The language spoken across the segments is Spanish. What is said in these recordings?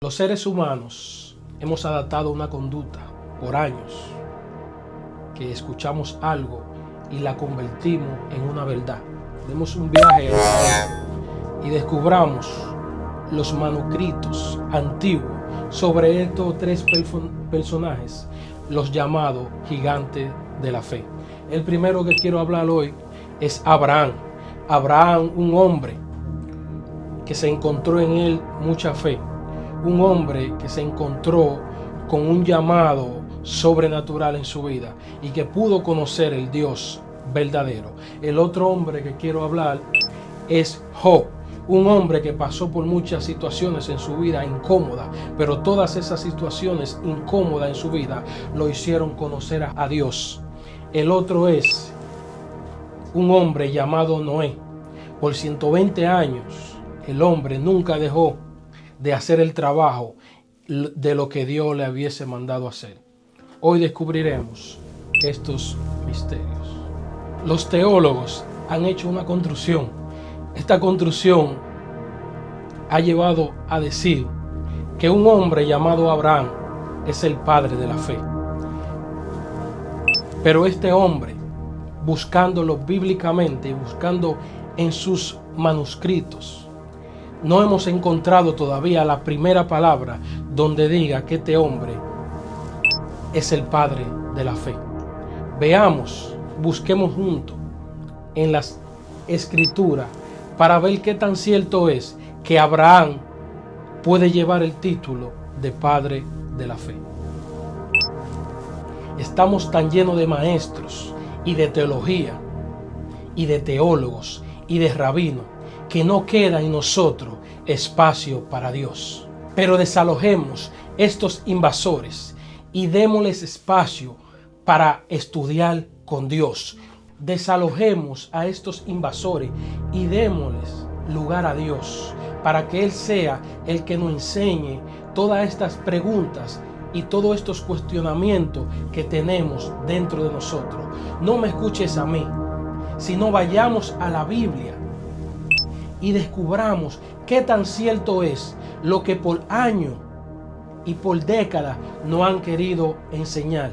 Los seres humanos hemos adaptado una conducta por años que escuchamos algo y la convertimos en una verdad. Demos un viaje y descubramos los manuscritos antiguos sobre estos tres personajes, los llamados gigantes de la fe. El primero que quiero hablar hoy es Abraham. Abraham, un hombre que se encontró en él mucha fe. Un hombre que se encontró con un llamado sobrenatural en su vida y que pudo conocer el Dios verdadero. El otro hombre que quiero hablar es Job, un hombre que pasó por muchas situaciones en su vida incómodas, pero todas esas situaciones incómodas en su vida lo hicieron conocer a Dios. El otro es un hombre llamado Noé. Por 120 años el hombre nunca dejó de hacer el trabajo de lo que Dios le hubiese mandado hacer. Hoy descubriremos estos misterios. Los teólogos han hecho una construcción. Esta construcción ha llevado a decir que un hombre llamado Abraham es el padre de la fe. Pero este hombre, buscándolo bíblicamente y buscando en sus manuscritos, no hemos encontrado todavía la primera palabra donde diga que este hombre es el padre de la fe. Veamos, busquemos juntos en las escrituras para ver qué tan cierto es que Abraham puede llevar el título de padre de la fe. Estamos tan llenos de maestros y de teología y de teólogos y de rabinos que no queda en nosotros espacio para Dios. Pero desalojemos estos invasores y démosles espacio para estudiar con Dios. Desalojemos a estos invasores y démosles lugar a Dios para que Él sea el que nos enseñe todas estas preguntas y todos estos cuestionamientos que tenemos dentro de nosotros. No me escuches a mí, sino vayamos a la Biblia y descubramos qué tan cierto es lo que por años y por décadas nos han querido enseñar.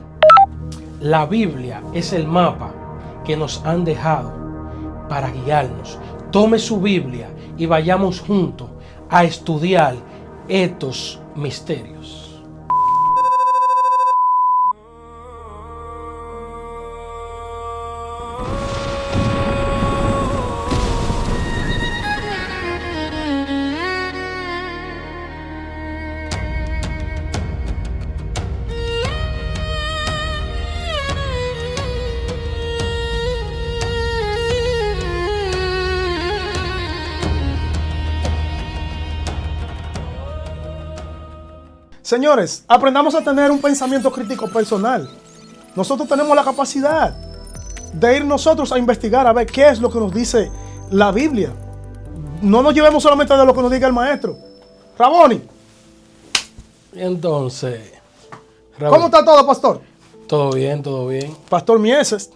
La Biblia es el mapa que nos han dejado para guiarnos. Tome su Biblia y vayamos juntos a estudiar estos misterios. Señores, aprendamos a tener un pensamiento crítico personal. Nosotros tenemos la capacidad de ir nosotros a investigar a ver qué es lo que nos dice la Biblia. No nos llevemos solamente de lo que nos diga el maestro. Raboni. Entonces, Raúl, ¿Cómo está todo, pastor? Todo bien, todo bien. Pastor Mieses.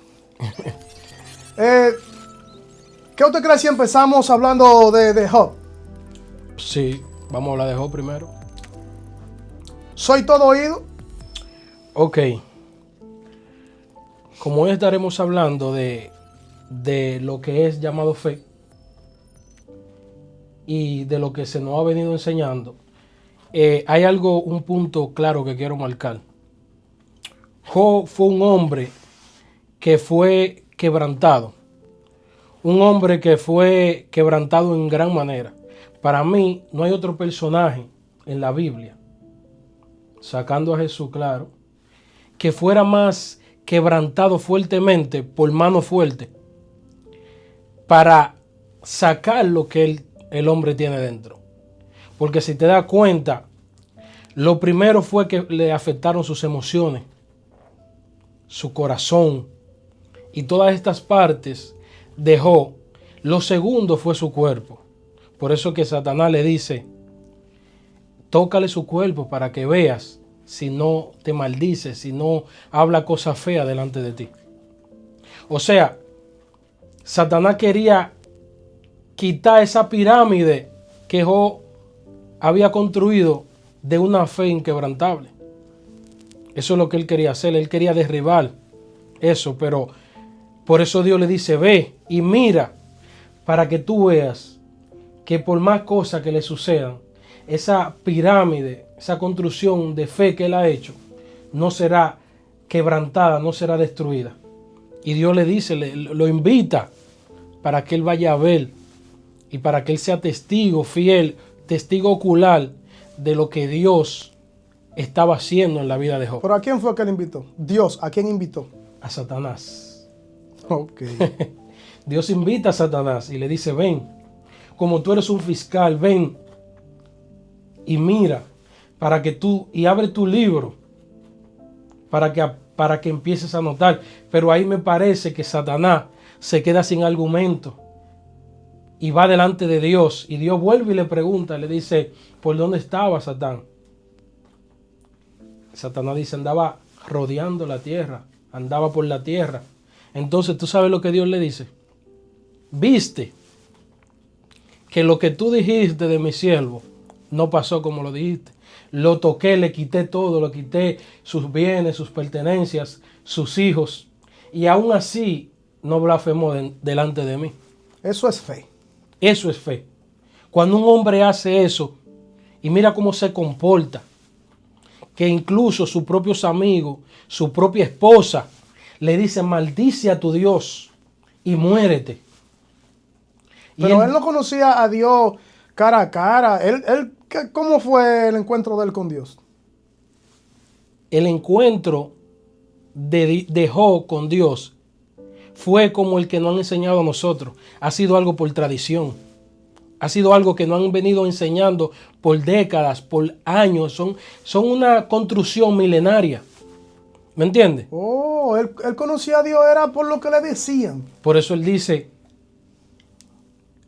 ¿Qué usted cree si empezamos hablando de Job? Sí, vamos a hablar de Job primero. ¿Soy todo oído? Ok. Como hoy estaremos hablando de lo que es llamado fe y de lo que se nos ha venido enseñando, hay un punto claro que quiero marcar. Job fue un hombre que fue quebrantado. Un hombre que fue quebrantado en gran manera. Para mí no hay otro personaje en la Biblia, sacando a Jesús, claro, que fuera más quebrantado fuertemente por mano fuerte para sacar lo que el hombre tiene dentro. Porque si te das cuenta, lo primero fue que le afectaron sus emociones, su corazón y todas estas partes dejó. Lo segundo fue su cuerpo. Por eso que Satanás le dice: tócale su cuerpo para que veas si no te maldice, si no habla cosas feas delante de ti. O sea, Satanás quería quitar esa pirámide que Job había construido de una fe inquebrantable. Eso es lo que él quería hacer. Él quería derribar eso, pero por eso Dios le dice, ve y mira para que tú veas que por más cosas que le sucedan, esa pirámide, esa construcción de fe que él ha hecho, no será quebrantada, no será destruida. Y Dios le dice, lo invita para que él vaya a ver y para que él sea testigo fiel, testigo ocular de lo que Dios estaba haciendo en la vida de Job. ¿Pero a quién fue que él invitó? Dios, ¿a quién invitó? A Satanás. Ok. Dios invita a Satanás y le dice, ven, como tú eres un fiscal, ven y mira, para que tú, y abre tu libro, para que empieces a notar. Pero ahí me parece que Satanás se queda sin argumento y va delante de Dios, y Dios vuelve y le pregunta, le dice, ¿por dónde estaba Satán? Satanás dice, andaba rodeando la tierra, andaba por la tierra. Entonces, ¿tú sabes lo que Dios le dice? Viste que lo que tú dijiste de mi siervo no pasó como lo dijiste. Lo toqué, le quité todo, le quité sus bienes, sus pertenencias, sus hijos, y aún así no blasfemó delante de mí. Eso es fe. Eso es fe. Cuando un hombre hace eso y mira cómo se comporta, que incluso sus propios amigos, su propia esposa, le dicen, maldice a tu Dios y muérete. Pero él no conocía a Dios cara a cara. ¿Cómo fue el encuentro de él con Dios? El encuentro de Job con Dios fue como el que nos han enseñado a nosotros. Ha sido algo por tradición. Ha sido algo que nos han venido enseñando por décadas, por años. Son una construcción milenaria. ¿Me entiendes? Oh, él conocía a Dios, era por lo que le decían. Por eso él dice,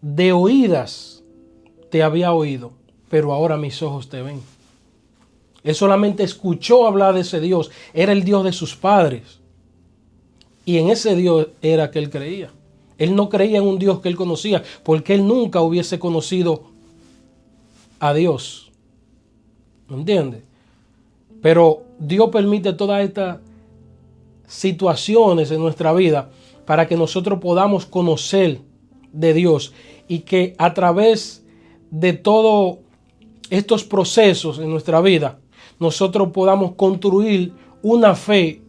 de oídas te había oído, pero ahora mis ojos te ven. Él solamente escuchó hablar de ese Dios. Era el Dios de sus padres. Y en ese Dios era que él creía. Él no creía en un Dios que él conocía, porque él nunca hubiese conocido a Dios. ¿Me entiendes? Pero Dios permite todas estas situaciones en nuestra vida para que nosotros podamos conocer de Dios y que a través de todos estos procesos en nuestra vida nosotros podamos construir una fe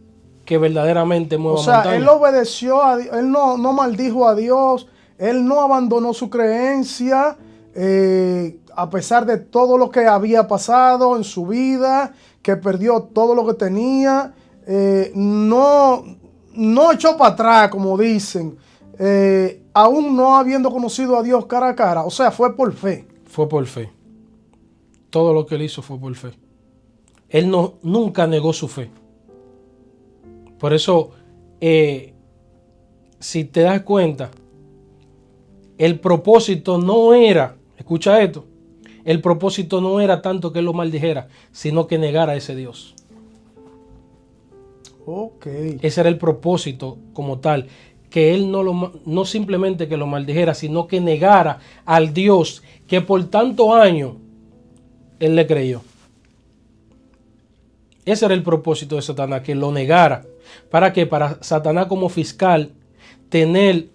que verdaderamente mueva montañas. O sea, él obedeció a Dios, él no maldijo a Dios, él no abandonó su creencia, a pesar de todo lo que había pasado en su vida, que perdió todo lo que tenía, no echó para atrás, como dicen, aún no habiendo conocido a Dios cara a cara. O sea, fue por fe. Fue por fe. Todo lo que él hizo fue por fe. Él nunca negó su fe. Por eso, si te das cuenta, el propósito no era, escucha esto, el propósito no era tanto que él lo maldijera, sino que negara a ese Dios. Okay. Ese era el propósito como tal, que él no simplemente que lo maldijera, sino que negara al Dios que por tantos años él le creyó. Ese era el propósito de Satanás, que lo negara. ¿Para qué? Para Satanás como fiscal tener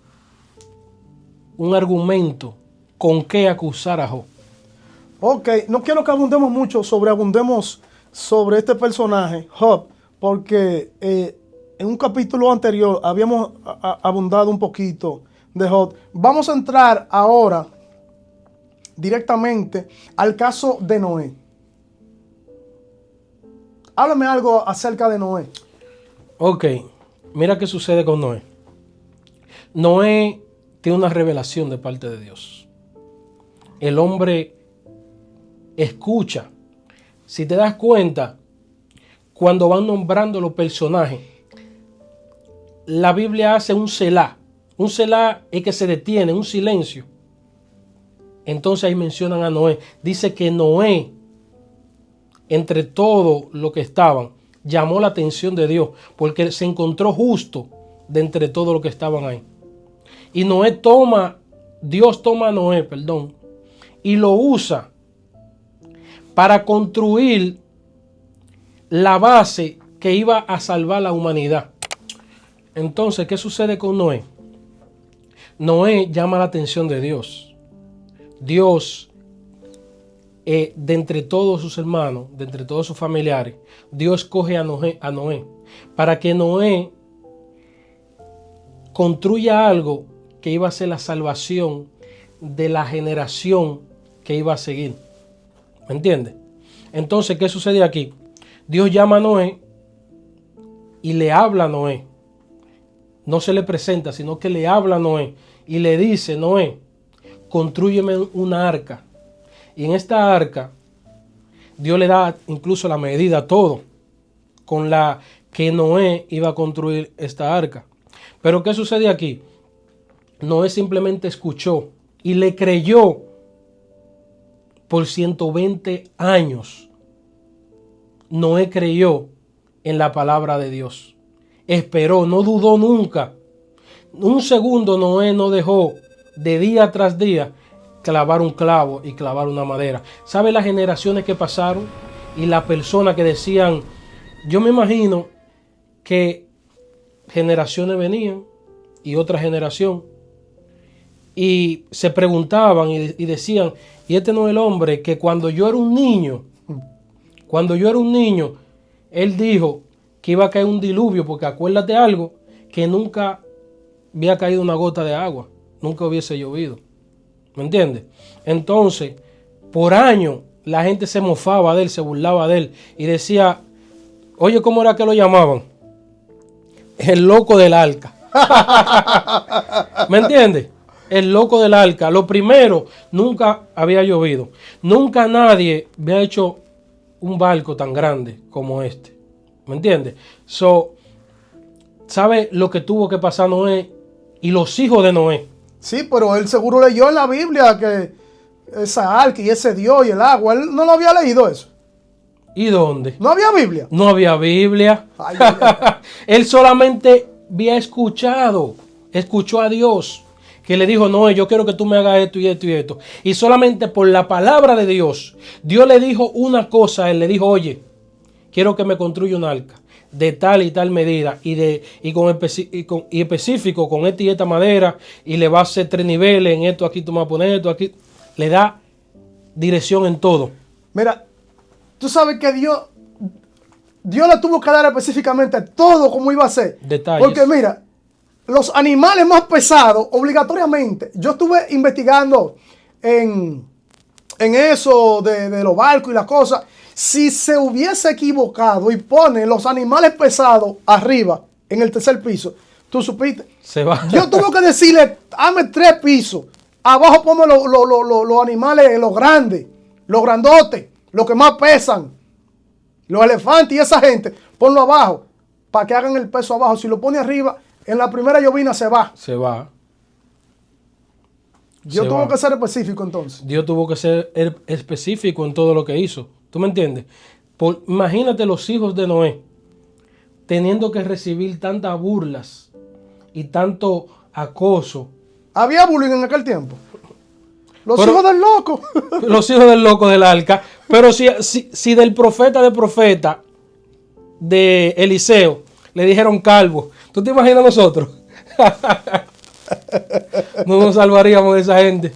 un argumento con qué acusar a Job. Ok, no quiero que abundemos sobre este personaje, Job, porque en un capítulo anterior habíamos abundado un poquito de Job. Vamos a entrar ahora directamente al caso de Noé. Háblame algo acerca de Noé. Ok, mira qué sucede con Noé. Noé tiene una revelación de parte de Dios. El hombre escucha. Si te das cuenta, cuando van nombrando los personajes, la Biblia hace un selá. Un selá es que se detiene, un silencio. Entonces ahí mencionan a Noé. Dice que Noé, entre todo lo que estaban, llamó la atención de Dios, porque se encontró justo de entre todo lo que estaban ahí. Y Dios toma a Noé, y lo usa para construir la base que iba a salvar la humanidad. Entonces, ¿qué sucede con Noé? Noé llama la atención de Dios. Dios, de entre todos sus hermanos, de entre todos sus familiares, Dios coge a Noé para que Noé construya algo que iba a ser la salvación de la generación que iba a seguir. ¿Me entiendes? Entonces, ¿qué sucede aquí? Dios llama a Noé y le habla a Noé. No se le presenta, sino que le habla a Noé y le dice: Noé, constrúyeme una arca. Y en esta arca, Dios le da incluso la medida, todo, con la que Noé iba a construir esta arca. Pero ¿qué sucede aquí? Noé simplemente escuchó y le creyó por 120 años. Noé creyó en la palabra de Dios. Esperó, no dudó nunca. Un segundo Noé no dejó de día tras día clavar un clavo y clavar una madera. ¿Sabe las generaciones que pasaron? Y las personas que decían, yo me imagino que generaciones venían y otra generación y se preguntaban y decían, y este no es el hombre que cuando yo era un niño, él dijo que iba a caer un diluvio, porque acuérdate algo, que nunca había caído una gota de agua, nunca hubiese llovido. ¿Me entiendes? Entonces, por años, la gente se mofaba de él, se burlaba de él y decía, oye, ¿cómo era que lo llamaban? El loco del arca. ¿Me entiendes? El loco del arca. Lo primero, nunca había llovido. Nunca nadie había hecho un barco tan grande como este. ¿Me entiendes? ¿Sabe lo que tuvo que pasar Noé y los hijos de Noé? Sí, pero él seguro leyó en la Biblia que esa arca y ese Dios y el agua, él no lo había leído eso. ¿Y dónde? ¿No había Biblia? No había Biblia. Ay, ay, ay. Él solamente había escuchó a Dios, que le dijo, no, yo quiero que tú me hagas esto y esto y esto. Y solamente por la palabra de Dios, Dios le dijo una cosa, él le dijo, oye, quiero que me construya un arca de tal y tal medida y específico con esta y esta madera, y le va a hacer 3 niveles, en esto aquí tú me vas a poner esto aquí. Le da dirección en todo. Mira, tú sabes que Dios le tuvo que dar específicamente todo como iba a ser. Detalles. Porque mira, los animales más pesados, obligatoriamente, yo estuve investigando en eso de los barcos y las cosas. Si se hubiese equivocado y pone los animales pesados arriba, en el tercer piso, tú supiste. Se va. Yo tuve que decirle, hazme 3 pisos. Abajo ponme los animales, los grandes, los grandotes, los que más pesan. Los elefantes y esa gente, ponlo abajo, para que hagan el peso abajo. Si lo pone arriba, en la primera llovina se va. Se va. Yo tuve que ser específico entonces. Dios tuvo que ser específico en todo lo que hizo. ¿Tú me entiendes? Imagínate los hijos de Noé teniendo que recibir tantas burlas y tanto acoso. Había bullying en aquel tiempo. Los hijos del loco. Los hijos del loco del arca. Pero si del profeta de Eliseo le dijeron calvo, ¿tú te imaginas nosotros? No nos salvaríamos de esa gente.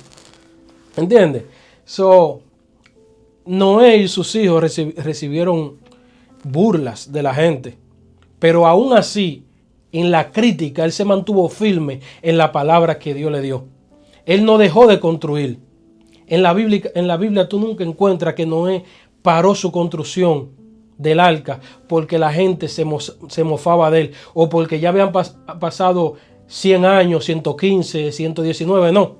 ¿Entiendes? Noé y sus hijos recibieron burlas de la gente. Pero aún así, en la crítica, él se mantuvo firme en la palabra que Dios le dio. Él no dejó de construir. En la Biblia tú nunca encuentras que Noé paró su construcción del arca porque la gente se mofaba de él o porque ya habían pasado 100 años, 115, 119, no.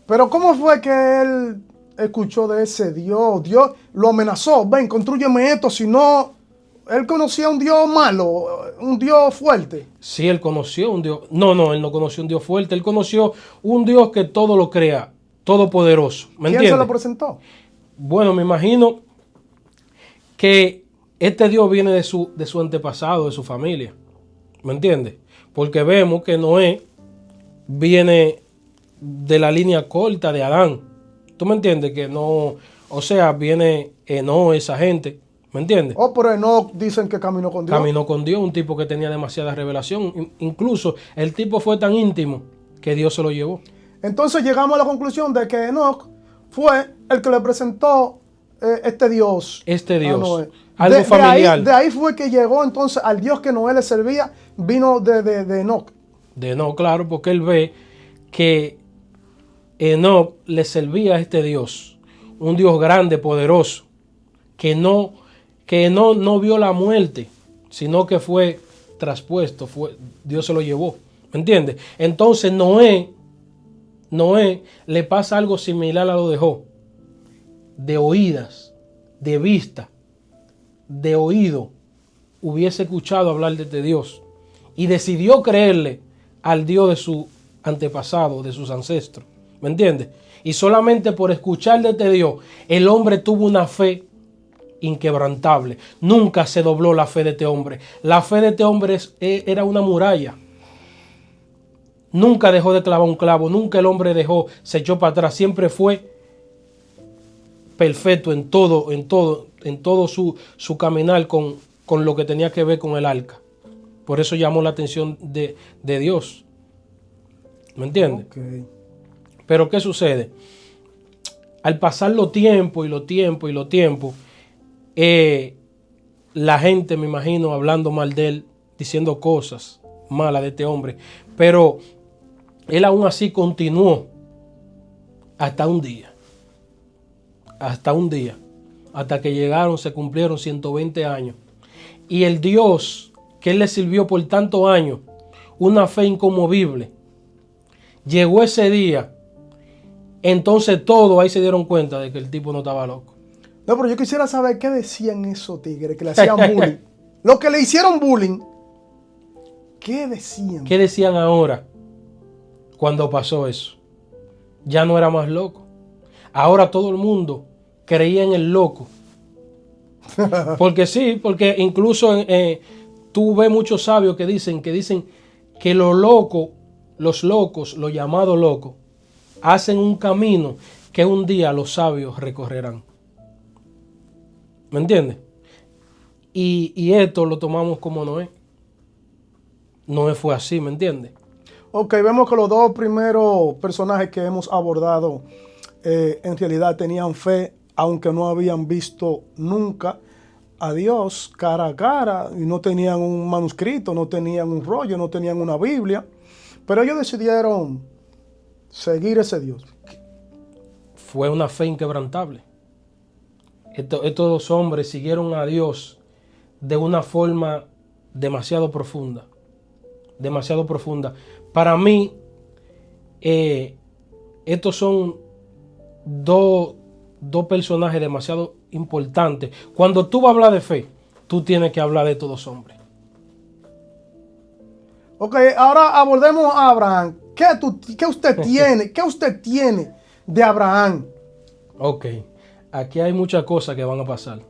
Pero ¿cómo fue que él escuchó de ese Dios? Dios lo amenazó, ven, constrúyeme esto, si no, él conocía un Dios malo, un Dios fuerte. Sí, él conoció un Dios. No, él no conoció un Dios fuerte, él conoció un Dios que todo lo crea, todopoderoso. ¿Me entiendes? ¿Quién se lo presentó? Bueno, me imagino que este Dios viene de su antepasado, de su familia. ¿Me entiendes? Porque vemos que Noé viene de la línea corta de Adán. ¿Tú me entiendes? Que no O sea, viene Enoch, esa gente, ¿me entiendes? Oh, pero Enoch dicen que caminó con Dios. Caminó con Dios, un tipo que tenía demasiada revelación. Incluso el tipo fue tan íntimo que Dios se lo llevó. Entonces llegamos a la conclusión de que Enoch fue el que le presentó este Dios. Este Dios. Noé. Algo familiar. De ahí fue que llegó entonces al Dios que Noé le servía, vino de Enoch. De Enoch, claro, porque él ve que Enoch le servía a este Dios, un Dios grande, poderoso, que no vio la muerte, sino que fue traspuesto, Dios se lo llevó, ¿me entiendes? Entonces Noé le pasa algo similar a lo de Job, de oídas, de vista, de oído, hubiese escuchado hablar de este Dios y decidió creerle al Dios de su antepasado, de sus ancestros, ¿me entiendes? Y solamente por escuchar de este Dios, el hombre tuvo una fe inquebrantable. Nunca se dobló la fe de este hombre. La fe de este hombre era una muralla. Nunca dejó de clavar un clavo, nunca el hombre se echó para atrás, siempre fue perfecto en todo su caminar con lo que tenía que ver con el arca. Por eso llamó la atención de Dios. ¿Me entiendes? Okay. Pero ¿qué sucede? Al pasar los tiempos, la gente, me imagino, hablando mal de él, diciendo cosas malas de este hombre. Pero él aún así continuó hasta un día. Hasta que se cumplieron 120 años. Y el Dios que él le sirvió por tantos años, una fe inconmovible, llegó ese día. Entonces todos ahí se dieron cuenta de que el tipo no estaba loco. No, pero yo quisiera saber qué decían esos tigres que le hacían bullying. Los que le hicieron bullying, ¿qué decían? ¿Qué decían ahora cuando pasó eso? Ya no era más loco. Ahora todo el mundo creía en el loco. Porque sí, porque incluso tú ves muchos sabios que dicen que los locos, los llamados locos, hacen un camino que un día los sabios recorrerán. ¿Me entiendes? Y esto lo tomamos como Noé. Noé fue así, ¿me entiendes? Ok, vemos que los dos primeros personajes que hemos abordado en realidad tenían fe, aunque no habían visto nunca a Dios cara a cara, y no tenían un manuscrito, no tenían un rollo, no tenían una Biblia, pero ellos decidieron seguir ese Dios. Fue una fe inquebrantable. Estos dos hombres siguieron a Dios de una forma demasiado profunda. Demasiado profunda. Para mí, estos son dos personajes demasiado importantes. Cuando tú vas a hablar de fe, tú tienes que hablar de estos dos hombres. Ok, ahora abordemos a Abraham. ¿Qué usted tiene? ¿Qué usted tiene de Abraham? Ok, aquí hay muchas cosas que van a pasar.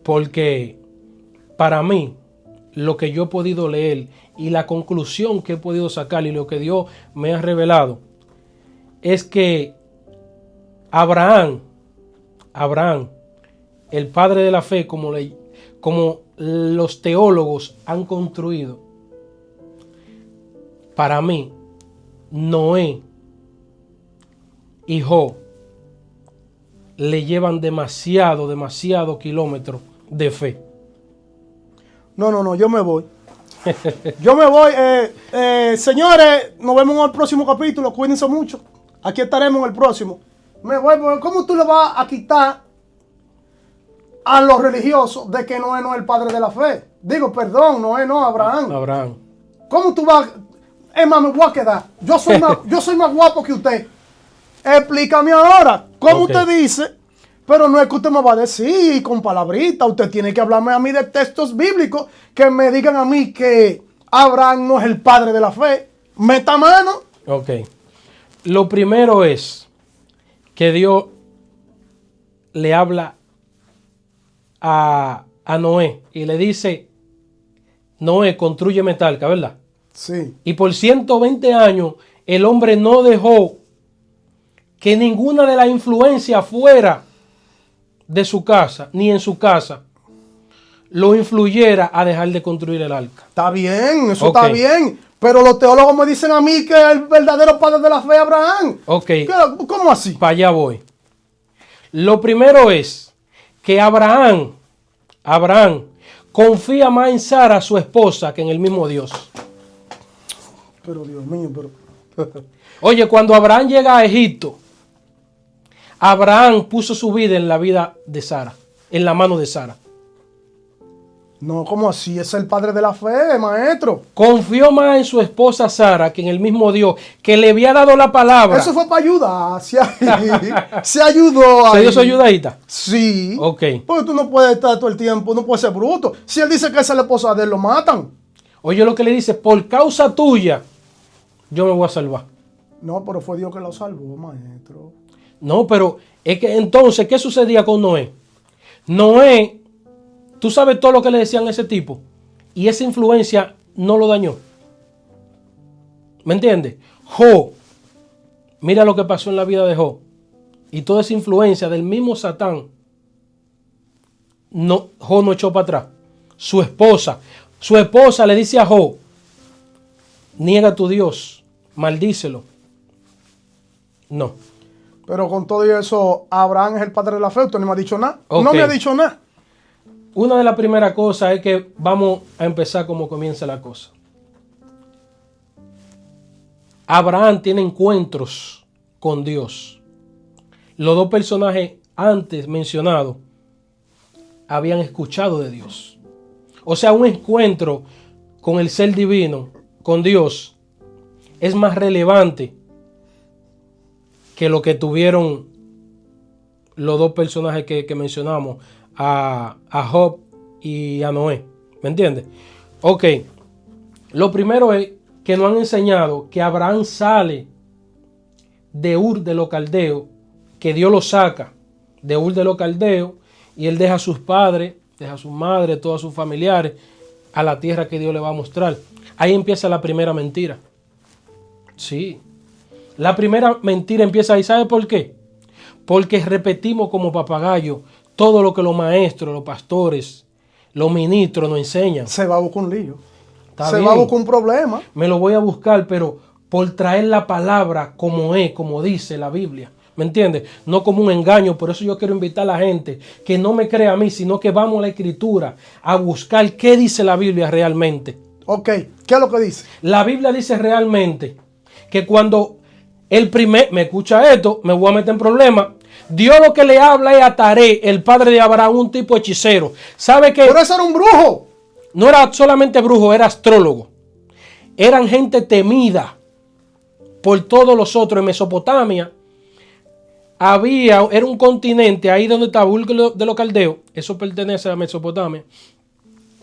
Porque para mí, lo que yo he podido leer y la conclusión que he podido sacar y lo que Dios me ha revelado es que Abraham, el padre de la fe, como los teólogos han construido, para mí, Noé y Job le llevan demasiado kilómetros de fe. No, yo me voy. Yo me voy. Señores, nos vemos en el próximo capítulo. Cuídense mucho. Aquí estaremos en el próximo. Me voy. ¿Cómo tú le vas a quitar a los religiosos de que Noé no es el padre de la fe? Digo, perdón, Noé no, Abraham. ¿Cómo tú vas? Es más, me voy a quedar. Yo soy más guapo que usted. Explícame ahora. ¿Cómo usted dice? Pero no es que usted me va a decir con palabritas. Usted tiene que hablarme a mí de textos bíblicos que me digan a mí que Abraham no es el padre de la fe. Meta mano. Ok. Lo primero es que Dios le habla a Noé y le dice: Noé, construye talca, ¿verdad? Sí. Y por 120 años el hombre no dejó que ninguna de las influencias fuera de su casa, ni en su casa, lo influyera a dejar de construir el arca. Está bien, eso Ok. está bien. Pero los teólogos me dicen a mí que el verdadero padre de la fe es Abraham. Ok, ¿Cómo así? para allá voy. Lo primero es que Abraham confía más en Sara, su esposa, que en el mismo Dios. Pero Dios mío, pero... Oye, cuando Abraham llega a Egipto, Abraham puso su vida en la vida de Sara, en la mano de Sara. No, ¿cómo así? Es el padre de la fe, maestro. Confió más en su esposa Sara que en el mismo Dios, que le había dado la palabra. Eso fue para ayudar. Se ayudó ahí. ¿Se dio su ayudadita? Sí. Ok. Porque tú no puedes estar todo el tiempo, no puedes ser bruto. Si él dice que esa es la esposa de él, lo matan. Oye lo que le dice, por causa tuya, yo me voy a salvar. No, pero fue Dios que lo salvó, maestro. No, pero es que entonces, ¿qué sucedía con Noé? Noé, tú sabes todo lo que le decían a ese tipo, y esa influencia no lo dañó. ¿Me entiendes? Job, mira lo que pasó en la vida de Job, y toda esa influencia del mismo Satán, no, Job no echó para atrás. Su esposa le dice a Job, niega a tu Dios, maldícelo. No. Pero con todo y eso, Abraham es el padre de la fe. Usted no me ha dicho nada. Ok. No me ha dicho nada. Una de las primeras cosas es que vamos a empezar como comienza la cosa. Abraham tiene encuentros con Dios. Los dos personajes antes mencionados habían escuchado de Dios. O sea, un encuentro con el ser divino, con Dios, es más relevante que lo que tuvieron los dos personajes que mencionamos, a Job y a Noé. ¿Me entiendes? Ok. Lo primero es que nos han enseñado que Abraham sale de Ur de los Caldeos, que Dios lo saca de Ur de los Caldeos, y él deja a sus padres, deja a su madre, todos sus familiares, a la tierra que Dios le va a mostrar. Ahí empieza la primera mentira. Sí. La primera mentira empieza ahí. ¿Sabe por qué? Porque repetimos como papagayo todo lo que los maestros, los pastores, los ministros nos enseñan. Se va a buscar un lío. Está Se bien. va a buscar un problema. Me lo voy a buscar, pero por traer la palabra como es, como dice la Biblia. ¿Me entiendes? No como un engaño. Por eso yo quiero invitar a la gente que no me crea a mí, sino que vamos a la Escritura a buscar qué dice la Biblia realmente. Ok, ¿qué es lo que dice? La Biblia dice realmente que cuando me escucha esto, me voy a meter en problemas. Dios lo que le habla es a Taré, el padre de Abraham, un tipo hechicero. ¿Sabe qué? Pero ese era un brujo. No era solamente brujo, era astrólogo. Eran gente temida por todos los otros. En Mesopotamia era un continente ahí donde estaba Ur de los Caldeos. Eso pertenece a Mesopotamia.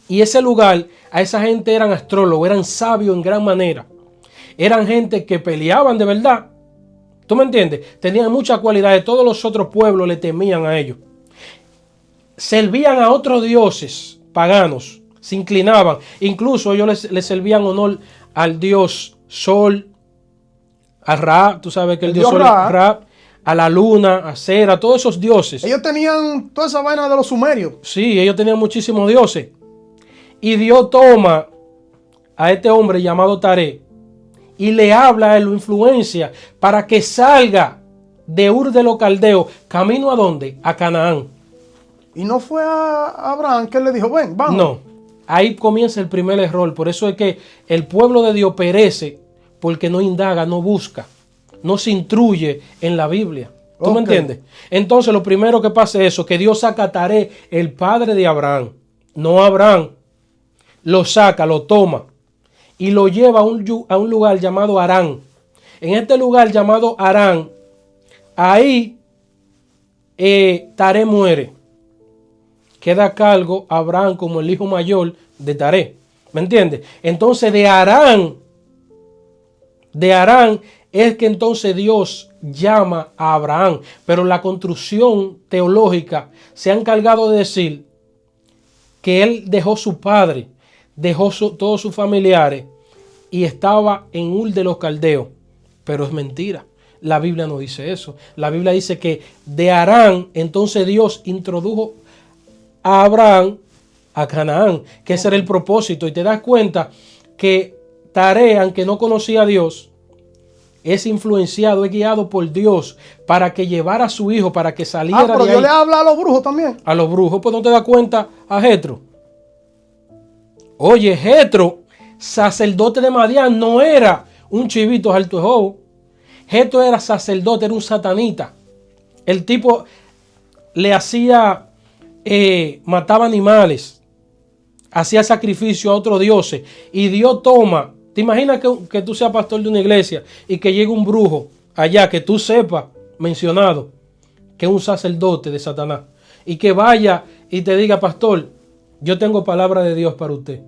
Y ese lugar, a esa gente eran astrólogos, eran sabios en gran manera. Eran gente que peleaban de verdad. ¿Tú me entiendes? Tenían muchas cualidades. Todos los otros pueblos le temían a ellos. Servían a otros dioses paganos. Se inclinaban. Incluso ellos les servían honor al dios Sol, a Ra. Tú sabes que el dios Sol es Ra. A la luna, a Sera, a todos esos dioses. Ellos tenían toda esa vaina de los sumerios. Sí, ellos tenían muchísimos dioses. Y Dios toma a este hombre llamado Taré y le habla, a él lo influencia para que salga de Ur de los Caldeos. ¿Camino a dónde? A Canaán. Y no fue a Abraham que él le dijo, ven, vamos. No, ahí comienza el primer error. Por eso es que el pueblo de Dios perece porque no indaga, no busca, no se instruye en la Biblia. ¿Tú me entiendes? Entonces lo primero que pasa es eso, que Dios saca a Taré, el padre de Abraham, no a Abraham. Lo saca, lo toma y lo lleva a un lugar llamado Harán. En este lugar llamado Harán, ahí Taré muere. Queda a cargo Abraham como el hijo mayor de Taré. ¿Me entiendes? Entonces de Harán es que entonces Dios llama a Abraham. Pero la construcción teológica se ha encargado de decir que él dejó su padre, dejó todos sus familiares y estaba en Ur de los Caldeos. Pero es mentira. La Biblia no dice eso. La Biblia dice que de Harán, entonces Dios introdujo a Abraham a Canaán, que ese era el propósito. Y te das cuenta que Taré, aunque no conocía a Dios, es influenciado, es guiado por Dios para que llevara a su hijo, para que saliera pero de Dios ahí. le habla a los brujos también. A los brujos, pues no te das cuenta a Jetro. Oye, Jetro, sacerdote de Madián, no era un chivito alto de jobo. Jetro era sacerdote, era un satanita. El tipo le hacía, mataba animales, hacía sacrificio a otros dioses. Y Dios toma, ¿te imaginas que tú seas pastor de una iglesia y que llegue un brujo allá, que tú sepas, mencionado, que es un sacerdote de Satanás, y que vaya y te diga, pastor, yo tengo palabra de Dios para usted.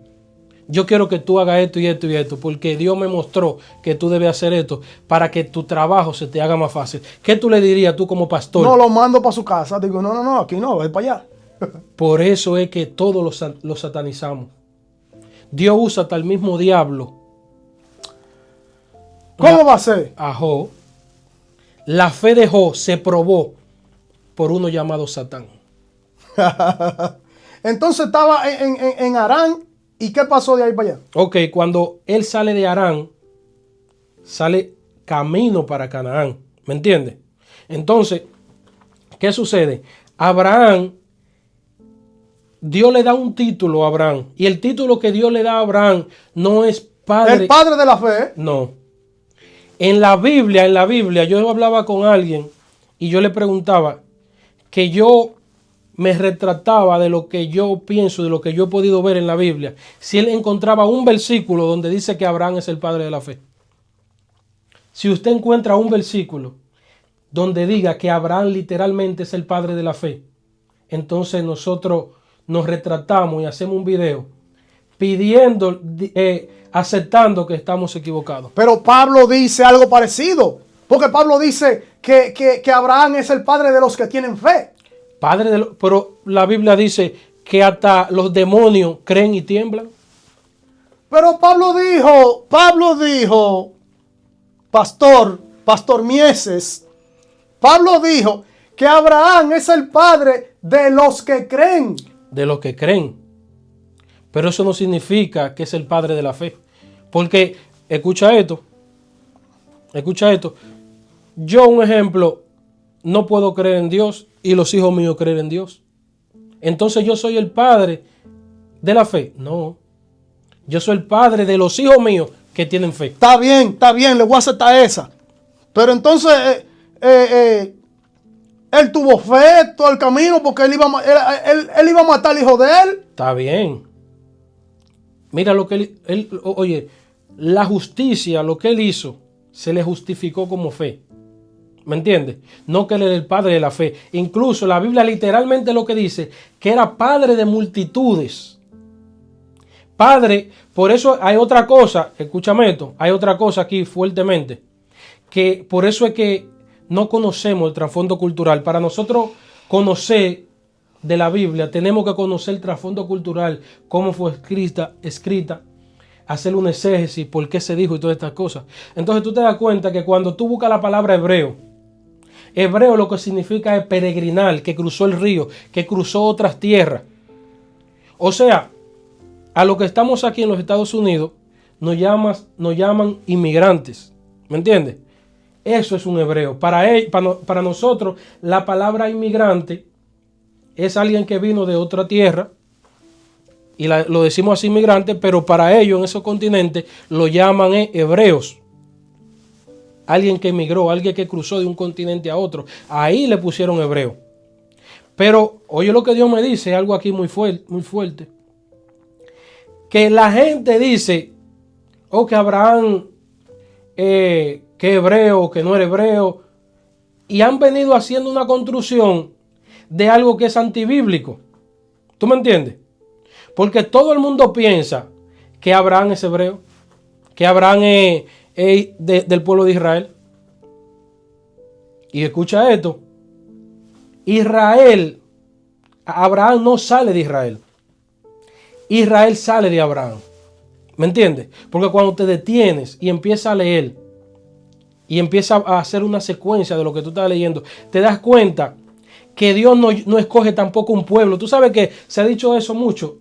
Yo quiero que tú hagas esto y esto y esto, porque Dios me mostró que tú debes hacer esto para que tu trabajo se te haga más fácil. ¿Qué tú le dirías tú como pastor? No, lo mando para su casa. Digo, no, aquí no, voy para allá. Por eso es que todos los satanizamos. Dios usa hasta el mismo diablo. ¿Cómo va a ser? A Job. La fe de Job se probó por uno llamado Satán. Entonces estaba en Harán. ¿Y qué pasó de ahí para allá? Ok, cuando él sale de Harán, sale camino para Canaán. ¿Me entiendes? Entonces, ¿qué sucede? Abraham, Dios le da un título a Abraham. Y el título que Dios le da a Abraham no es padre. El padre de la fe. No. En la Biblia, yo hablaba con alguien y yo le preguntaba que yo me retrataba de lo que yo pienso, de lo que yo he podido ver en la Biblia, si él encontraba un versículo donde dice que Abraham es el padre de la fe. Si usted encuentra un versículo donde diga que Abraham literalmente es el padre de la fe, entonces nosotros nos retratamos y hacemos un video pidiendo, aceptando que estamos equivocados. Pero Pablo dice algo parecido, porque Pablo dice que Abraham es el padre de los que tienen fe. Pero la Biblia dice que hasta los demonios creen y tiemblan. Pero Pablo dijo, Pastor Mieses, Pablo dijo que Abraham es el padre de los que creen. De los que creen. Pero eso no significa que es el padre de la fe. Porque, escucha esto. Yo, un ejemplo, no puedo creer en Dios y los hijos míos creen en Dios. Entonces yo soy el padre de la fe. No. Yo soy el padre de los hijos míos que tienen fe. Está bien, le voy a aceptar esa. Pero entonces él tuvo fe todo el camino porque él iba a matar al hijo de él. Está bien. Mira lo que oye, la justicia, lo que él hizo, se le justificó como fe. ¿Me entiendes? No que él era el padre de la fe. Incluso la Biblia literalmente lo que dice, que era padre de multitudes. Padre, por eso hay otra cosa, escúchame esto, hay otra cosa aquí fuertemente, que por eso es que no conocemos el trasfondo cultural. Para nosotros conocer de la Biblia, tenemos que conocer el trasfondo cultural, cómo fue escrita, hacer un exégesis, por qué se dijo y todas estas cosas. Entonces tú te das cuenta que cuando tú buscas la palabra hebreo lo que significa es peregrinar, que cruzó el río, que cruzó otras tierras. O sea, a los que estamos aquí en los Estados Unidos nos llaman inmigrantes. ¿Me entiendes? Eso es un hebreo. Para nosotros la palabra inmigrante es alguien que vino de otra tierra y lo decimos así inmigrante, pero para ellos en esos continentes lo llaman hebreos. Alguien que emigró, alguien que cruzó de un continente a otro. Ahí le pusieron hebreo. Pero oye lo que Dios me dice, algo aquí muy fuerte. Que la gente dice, que Abraham, que hebreo, que no era hebreo. Y han venido haciendo una construcción de algo que es antibíblico. ¿Tú me entiendes? Porque todo el mundo piensa que Abraham es hebreo, que Abraham es del pueblo de Israel. Y escucha esto. Abraham no sale de Israel. Israel sale de Abraham. ¿Me entiendes? Porque cuando te detienes y empiezas a leer y empieza a hacer una secuencia de lo que tú estás leyendo, te das cuenta que Dios no escoge tampoco un pueblo. Tú sabes que se ha dicho eso mucho,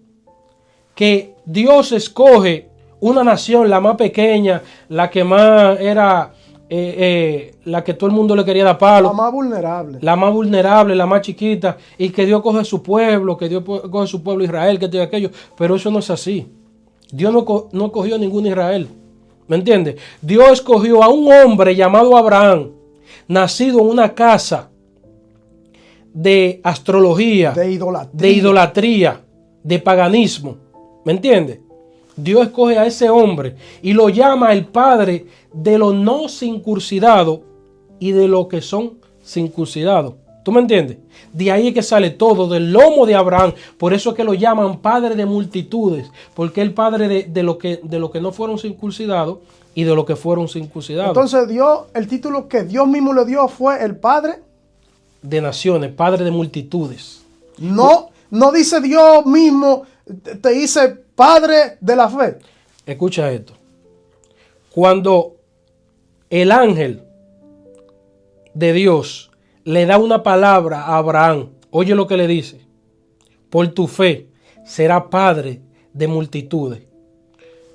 que Dios escoge una nación, la más pequeña, la que más era, la que todo el mundo le quería dar palo. La más vulnerable. La más vulnerable, la más chiquita, y que Dios coge su pueblo, que Dios coge su pueblo Israel, que todo aquello. Pero eso no es así. Dios no cogió ningún Israel. ¿Me entiendes? Dios escogió a un hombre llamado Abraham, nacido en una casa de astrología, de idolatría, de paganismo. ¿Me entiendes? Dios escoge a ese hombre y lo llama el padre de los no circuncidados y de los que son circuncidados. ¿Tú me entiendes? De ahí es que sale todo, del lomo de Abraham. Por eso es que lo llaman padre de multitudes, porque es el padre de lo que no fueron circuncidados y de los que fueron circuncidados. Entonces Dios, el título que Dios mismo le dio fue el padre de naciones, padre de multitudes. No dice Dios mismo, te dice padre de la fe. Escucha esto. Cuando el ángel de Dios le da una palabra a Abraham, oye lo que le dice: por tu fe será padre de multitudes.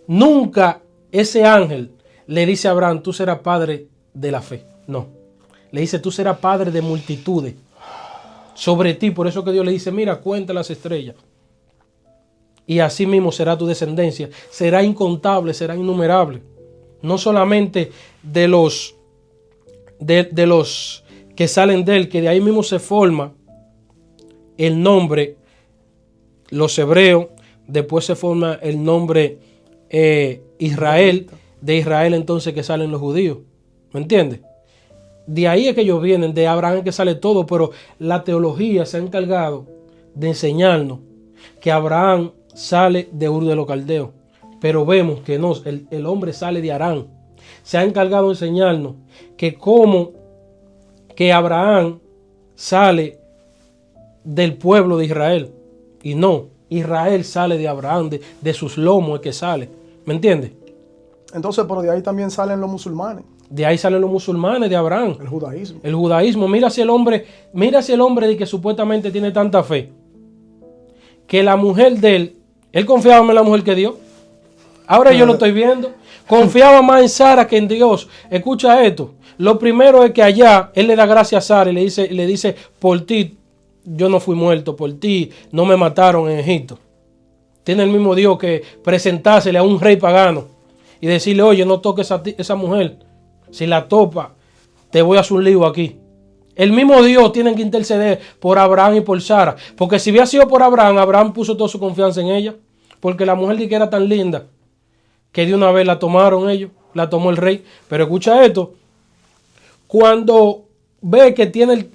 Nunca ese ángel le dice a Abraham, tú serás padre de la fe. No. Le dice, tú serás padre de multitudes sobre ti. Por eso que Dios le dice, mira, cuenta las estrellas. Y así mismo será tu descendencia. Será incontable, será innumerable. No solamente de los que salen de él, que de ahí mismo se forma el nombre, los hebreos, después se forma el nombre Israel, de Israel entonces que salen los judíos. ¿Me entiendes? De ahí es que ellos vienen, de Abraham es que sale todo, pero la teología se ha encargado de enseñarnos que Abraham sale de Ur de los Caldeos, pero vemos que no, el hombre sale de Harán. Se ha encargado de enseñarnos que como que Abraham sale del pueblo de Israel, y no, Israel sale de Abraham, de sus lomos es que sale. ¿Me entiendes? Entonces, pero de ahí también salen los musulmanes. De ahí salen los musulmanes de Abraham. El judaísmo. El judaísmo. Mira si el hombre de que supuestamente tiene tanta fe, que la mujer de él confiaba más en la mujer que Dios. Ahora yo lo estoy viendo. Confiaba más en Sara que en Dios. Escucha esto. Lo primero es que allá él le da gracias a Sara y le dice, por ti yo no fui muerto, por ti no me mataron en Egipto. Tiene el mismo Dios que presentársele a un rey pagano y decirle, oye, no toques a esa mujer. Si la topa, te voy a hacer un lío aquí. El mismo Dios tiene que interceder por Abraham y por Sara. Porque si hubiera sido por Abraham, Abraham puso toda su confianza en ella. Porque la mujer que era tan linda que de una vez la tomaron ellos, la tomó el rey. Pero escucha esto. Cuando ve que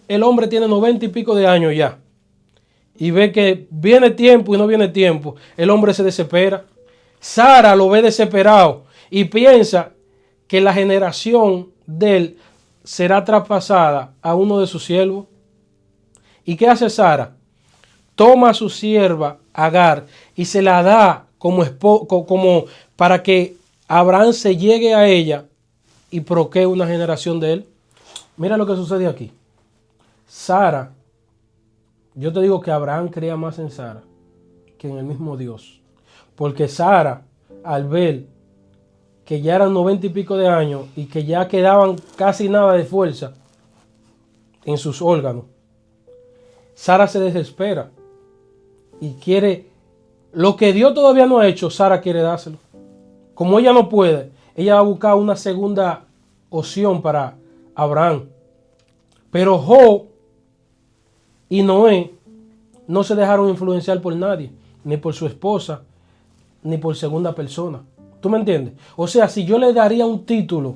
el hombre tiene 90 y pico de años ya, y ve que viene tiempo y no viene tiempo, el hombre se desespera. Sara lo ve desesperado y piensa que la generación de él será traspasada a uno de sus siervos. ¿Y qué hace Sara? Toma a su sierva Agar y se la da como para que Abraham se llegue a ella y procree una generación de él. Mira lo que sucede aquí. Sara, yo te digo que Abraham creía más en Sara que en el mismo Dios. Porque Sara, al ver que ya eran 90 y pico de años y que ya quedaban casi nada de fuerza en sus órganos, Sara se desespera y quiere lo que Dios todavía no ha hecho. Sara quiere dárselo. Como ella no puede, ella va a buscar una segunda opción para Abraham. Pero Job y Noé no se dejaron influenciar por nadie, ni por su esposa, ni por segunda persona. ¿Tú me entiendes? O sea, si yo le daría un título,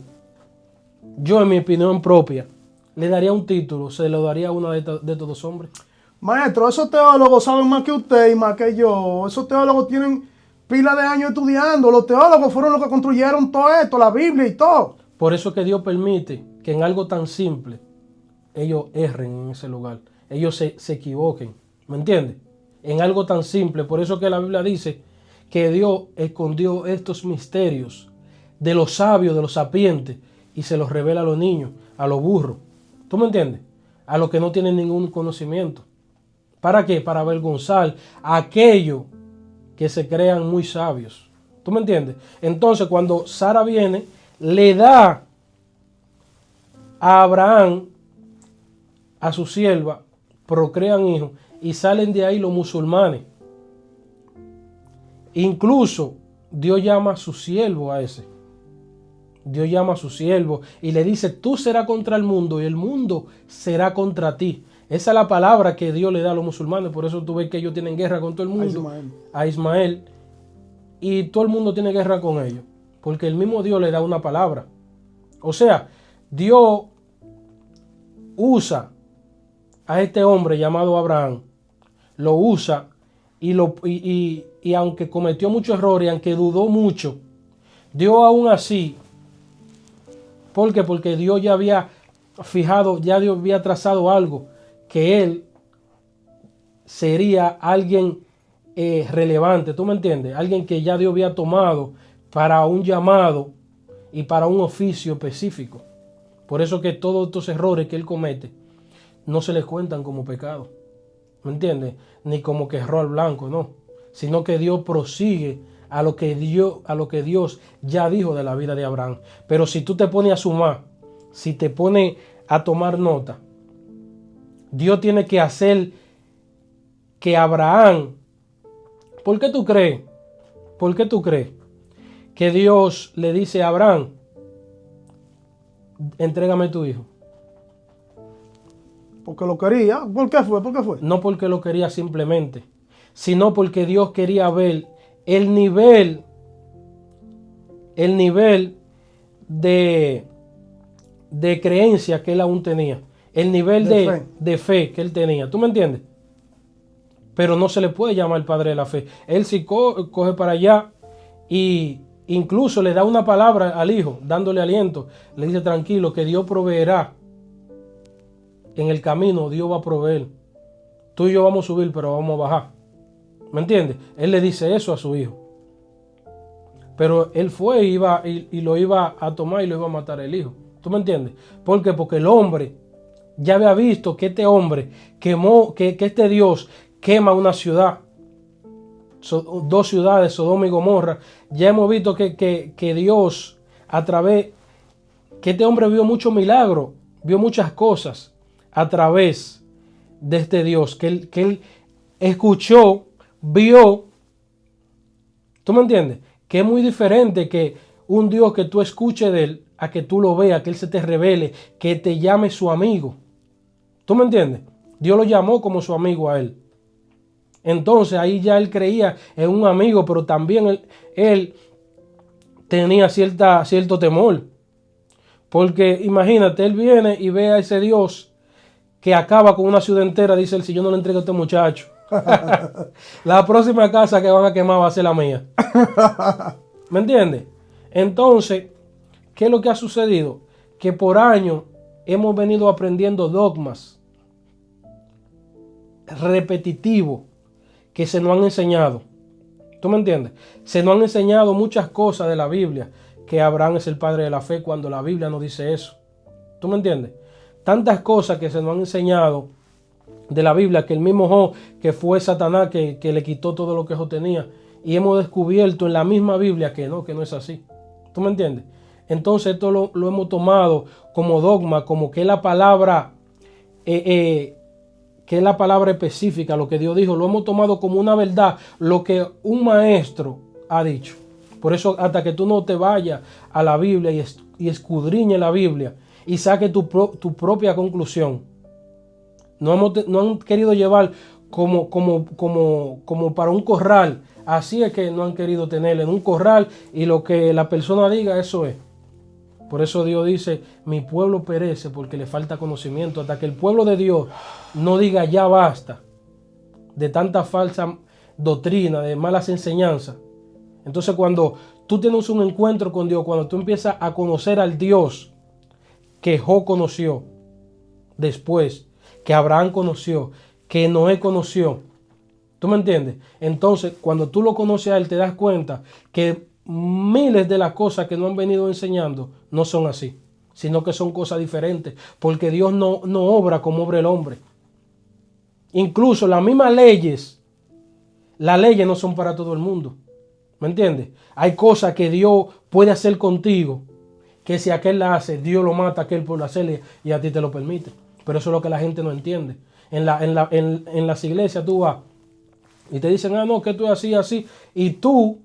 yo en mi opinión propia, le daría un título, se lo daría a uno de estos dos hombres. Maestro, esos teólogos saben más que usted y más que yo. Esos teólogos tienen pila de años estudiando. Los teólogos fueron los que construyeron todo esto, la Biblia y todo. Por eso que Dios permite que en algo tan simple ellos erren en ese lugar. Ellos se equivoquen. ¿Me entiendes? En algo tan simple. Por eso que la Biblia dice que Dios escondió estos misterios de los sabios, de los sapientes, y se los revela a los niños, a los burros. ¿Tú me entiendes? A los que no tienen ningún conocimiento. ¿Para qué? Para avergonzar a aquellos que se crean muy sabios. ¿Tú me entiendes? Entonces, cuando Sara viene, le da a Abraham, a su sierva, procrean hijos y salen de ahí los musulmanes. Incluso Dios llama a su siervo a ese. Dios llama a su siervo y le dice, tú serás contra el mundo y el mundo será contra ti. Esa es la palabra que Dios le da a los musulmanes. Por eso tú ves que ellos tienen guerra con todo el mundo. A Ismael. Y todo el mundo tiene guerra con ellos. Porque el mismo Dios le da una palabra. O sea, Dios usa a este hombre llamado Abraham. Lo usa y aunque cometió muchos errores, aunque dudó mucho, Dios aún así. ¿Por qué? Porque Dios ya había fijado, ya Dios había trazado algo, que él sería alguien relevante, ¿tú me entiendes? Alguien que ya Dios había tomado para un llamado y para un oficio específico. Por eso que todos estos errores que él comete no se les cuentan como pecado, ¿me entiendes? Ni como que erró al blanco, no. Sino que Dios prosigue a lo que Dios ya dijo de la vida de Abraham. Pero si tú te pones a sumar, si te pones a tomar nota, Dios tiene que hacer que Abraham, ¿por qué tú crees? ¿Por qué tú crees que Dios le dice a Abraham, entrégame tu hijo? Porque lo quería. ¿Por qué fue? ¿Por qué fue? No porque lo quería simplemente, sino porque Dios quería ver el nivel de creencia que él aún tenía, el nivel de fe que él tenía. ¿Tú me entiendes? Pero no se le puede llamar padre de la fe. Él sí coge para allá y incluso le da una palabra al hijo, dándole aliento. Le dice, tranquilo, que Dios proveerá. En el camino Dios va a proveer. Tú y yo vamos a subir, pero vamos a bajar. ¿Me entiendes? Él le dice eso a su hijo. Pero él fue y lo iba a tomar y lo iba a matar el hijo. ¿Tú me entiendes? ¿Por qué? Porque el hombre ya había visto que este hombre quemó, que este Dios quema una ciudad. Dos ciudades, Sodoma y Gomorra. Ya hemos visto que Dios, a través, que este hombre vio muchos milagros, vio muchas cosas a través de este Dios, que él escuchó, vio. ¿Tú me entiendes? Que es muy diferente que un Dios que tú escuches de él, a que tú lo veas, que él se te revele, que te llame su amigo. ¿Tú me entiendes? Dios lo llamó como su amigo a él. Entonces ahí ya él creía en un amigo, pero también él tenía cierto temor. Porque imagínate, él viene y ve a ese Dios que acaba con una ciudad entera. Dice él, si yo no le entrego a este muchacho, la próxima casa que van a quemar va a ser la mía. ¿Me entiendes? Entonces, ¿qué es lo que ha sucedido? Que por años hemos venido aprendiendo dogmas repetitivos que se nos han enseñado. ¿Tú me entiendes? Se nos han enseñado muchas cosas de la Biblia, que Abraham es el padre de la fe, cuando la Biblia no dice eso. ¿Tú me entiendes? Tantas cosas que se nos han enseñado de la Biblia, que el mismo Job, que fue Satanás, que le quitó todo lo que Job tenía, y hemos descubierto en la misma Biblia que no es así. ¿Tú me entiendes? Entonces esto lo hemos tomado como dogma, como que es la palabra, que es la palabra específica, lo que Dios dijo. Lo hemos tomado como una verdad, lo que un maestro ha dicho. Por eso, hasta que tú no te vayas a la Biblia y escudriñe la Biblia y saque tu propia conclusión. No han querido llevar como para un corral. Así es que no han querido tener en un corral, y lo que la persona diga, eso es. Por eso Dios dice, mi pueblo perece porque le falta conocimiento. Hasta que el pueblo de Dios no diga ya basta de tanta falsa doctrina, de malas enseñanzas. Entonces cuando tú tienes un encuentro con Dios, cuando tú empiezas a conocer al Dios que Job conoció después, que Abraham conoció, que Noé conoció, ¿tú me entiendes? Entonces cuando tú lo conoces a él, te das cuenta que miles de las cosas que nos han venido enseñando no son así. sino que son cosas diferentes, porque Dios no obra como obra el hombre. Incluso las mismas leyes no son para todo el mundo. ¿Me entiendes? Hay cosas que Dios puede hacer contigo, que si aquel la hace, Dios lo mata a aquel por hacerle y a ti te lo permite. Pero eso es lo que la gente no entiende. En las iglesias tú vas y te dicen, no, que tú es así, así, y tú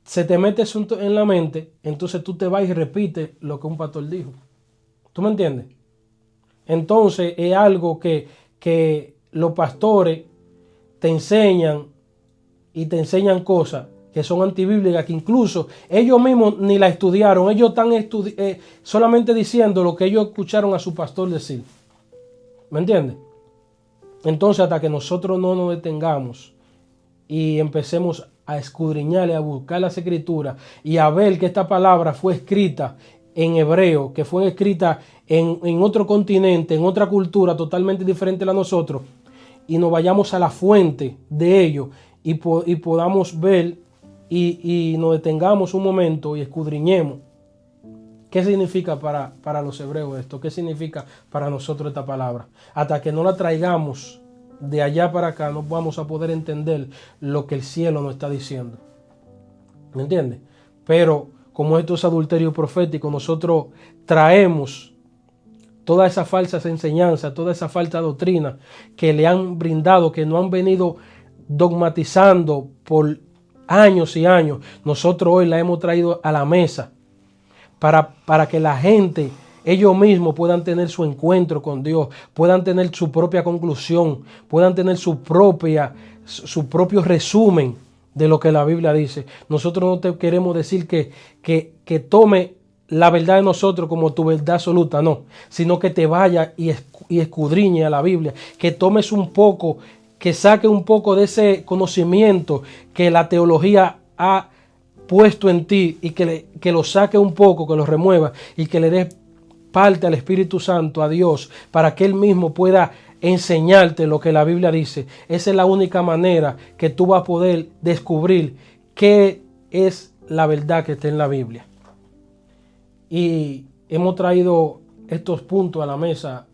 se te mete eso en la mente, entonces tú te vas y repites lo que un pastor dijo. ¿Tú me entiendes? Entonces es algo que los pastores te enseñan y te enseñan cosas que son antibíblicas, que incluso ellos mismos ni la estudiaron. Ellos están solamente diciendo lo que ellos escucharon a su pastor decir. ¿Me entiendes? Entonces, hasta que nosotros no nos detengamos y empecemos a escudriñar y a buscar las escrituras y a ver que esta palabra fue escrita en hebreo, que fue escrita en otro continente, en otra cultura totalmente diferente a la de nosotros, y nos vayamos a la fuente de ello y podamos ver y nos detengamos un momento y escudriñemos qué significa para los hebreos esto, qué significa para nosotros esta palabra. Hasta que no la traigamos de allá para acá, no vamos a poder entender lo que el cielo nos está diciendo. ¿Me entiendes? Pero como esto es adulterio profético, nosotros traemos todas esas falsas enseñanzas, toda esa falsa doctrina que le han brindado, que no han venido dogmatizando por años y años. Nosotros hoy la hemos traído a la mesa para que la gente, ellos mismos puedan tener su encuentro con Dios, puedan tener su propia conclusión, puedan tener su propio resumen de lo que la Biblia dice. Nosotros no te queremos decir que tome la verdad de nosotros como tu verdad absoluta, no, sino que te vaya y escudriñe a la Biblia, que tomes un poco, que saque un poco de ese conocimiento que la teología ha puesto en ti y que lo saque un poco, que lo remueva y que le des parte al Espíritu Santo, a Dios, para que Él mismo pueda enseñarte lo que la Biblia dice. Esa es la única manera que tú vas a poder descubrir qué es la verdad que está en la Biblia. Y hemos traído estos puntos a la mesa,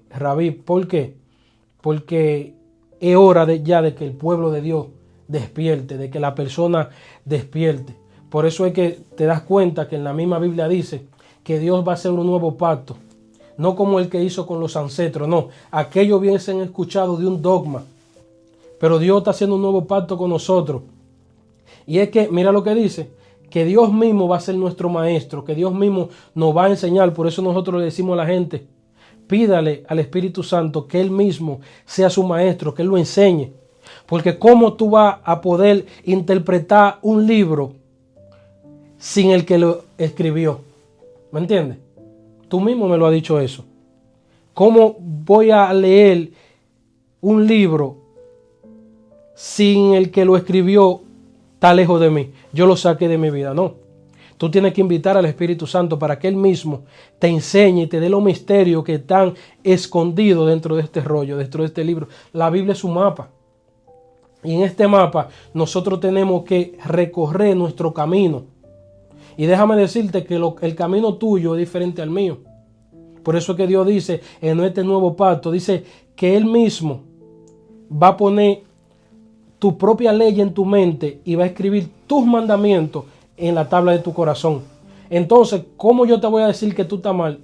Rabí. ¿Por qué? Porque es hora ya de que el pueblo de Dios despierte, de que la persona despierte. Por eso es que te das cuenta que en la misma Biblia dice que Dios va a hacer un nuevo pacto. No como el que hizo con los ancestros, no. Aquellos hubiesen escuchado de un dogma. Pero Dios está haciendo un nuevo pacto con nosotros. Y es que, mira lo que dice, que Dios mismo va a ser nuestro maestro, que Dios mismo nos va a enseñar. Por eso nosotros le decimos a la gente, pídale al Espíritu Santo que Él mismo sea su maestro, que Él lo enseñe. Porque ¿cómo tú vas a poder interpretar un libro sin el que lo escribió? ¿Me entiendes? Tú mismo me lo has dicho eso. ¿Cómo voy a leer un libro sin el que lo escribió está lejos de mí? Yo lo saqué de mi vida. No. Tú tienes que invitar al Espíritu Santo para que Él mismo te enseñe y te dé los misterios que están escondidos dentro de este rollo, dentro de este libro. La Biblia es un mapa. Y en este mapa nosotros tenemos que recorrer nuestro camino. Y déjame decirte que el camino tuyo es diferente al mío. Por eso es que Dios dice en este nuevo pacto, dice que Él mismo va a poner tu propia ley en tu mente y va a escribir tus mandamientos en la tabla de tu corazón. Entonces, ¿cómo yo te voy a decir que tú estás mal?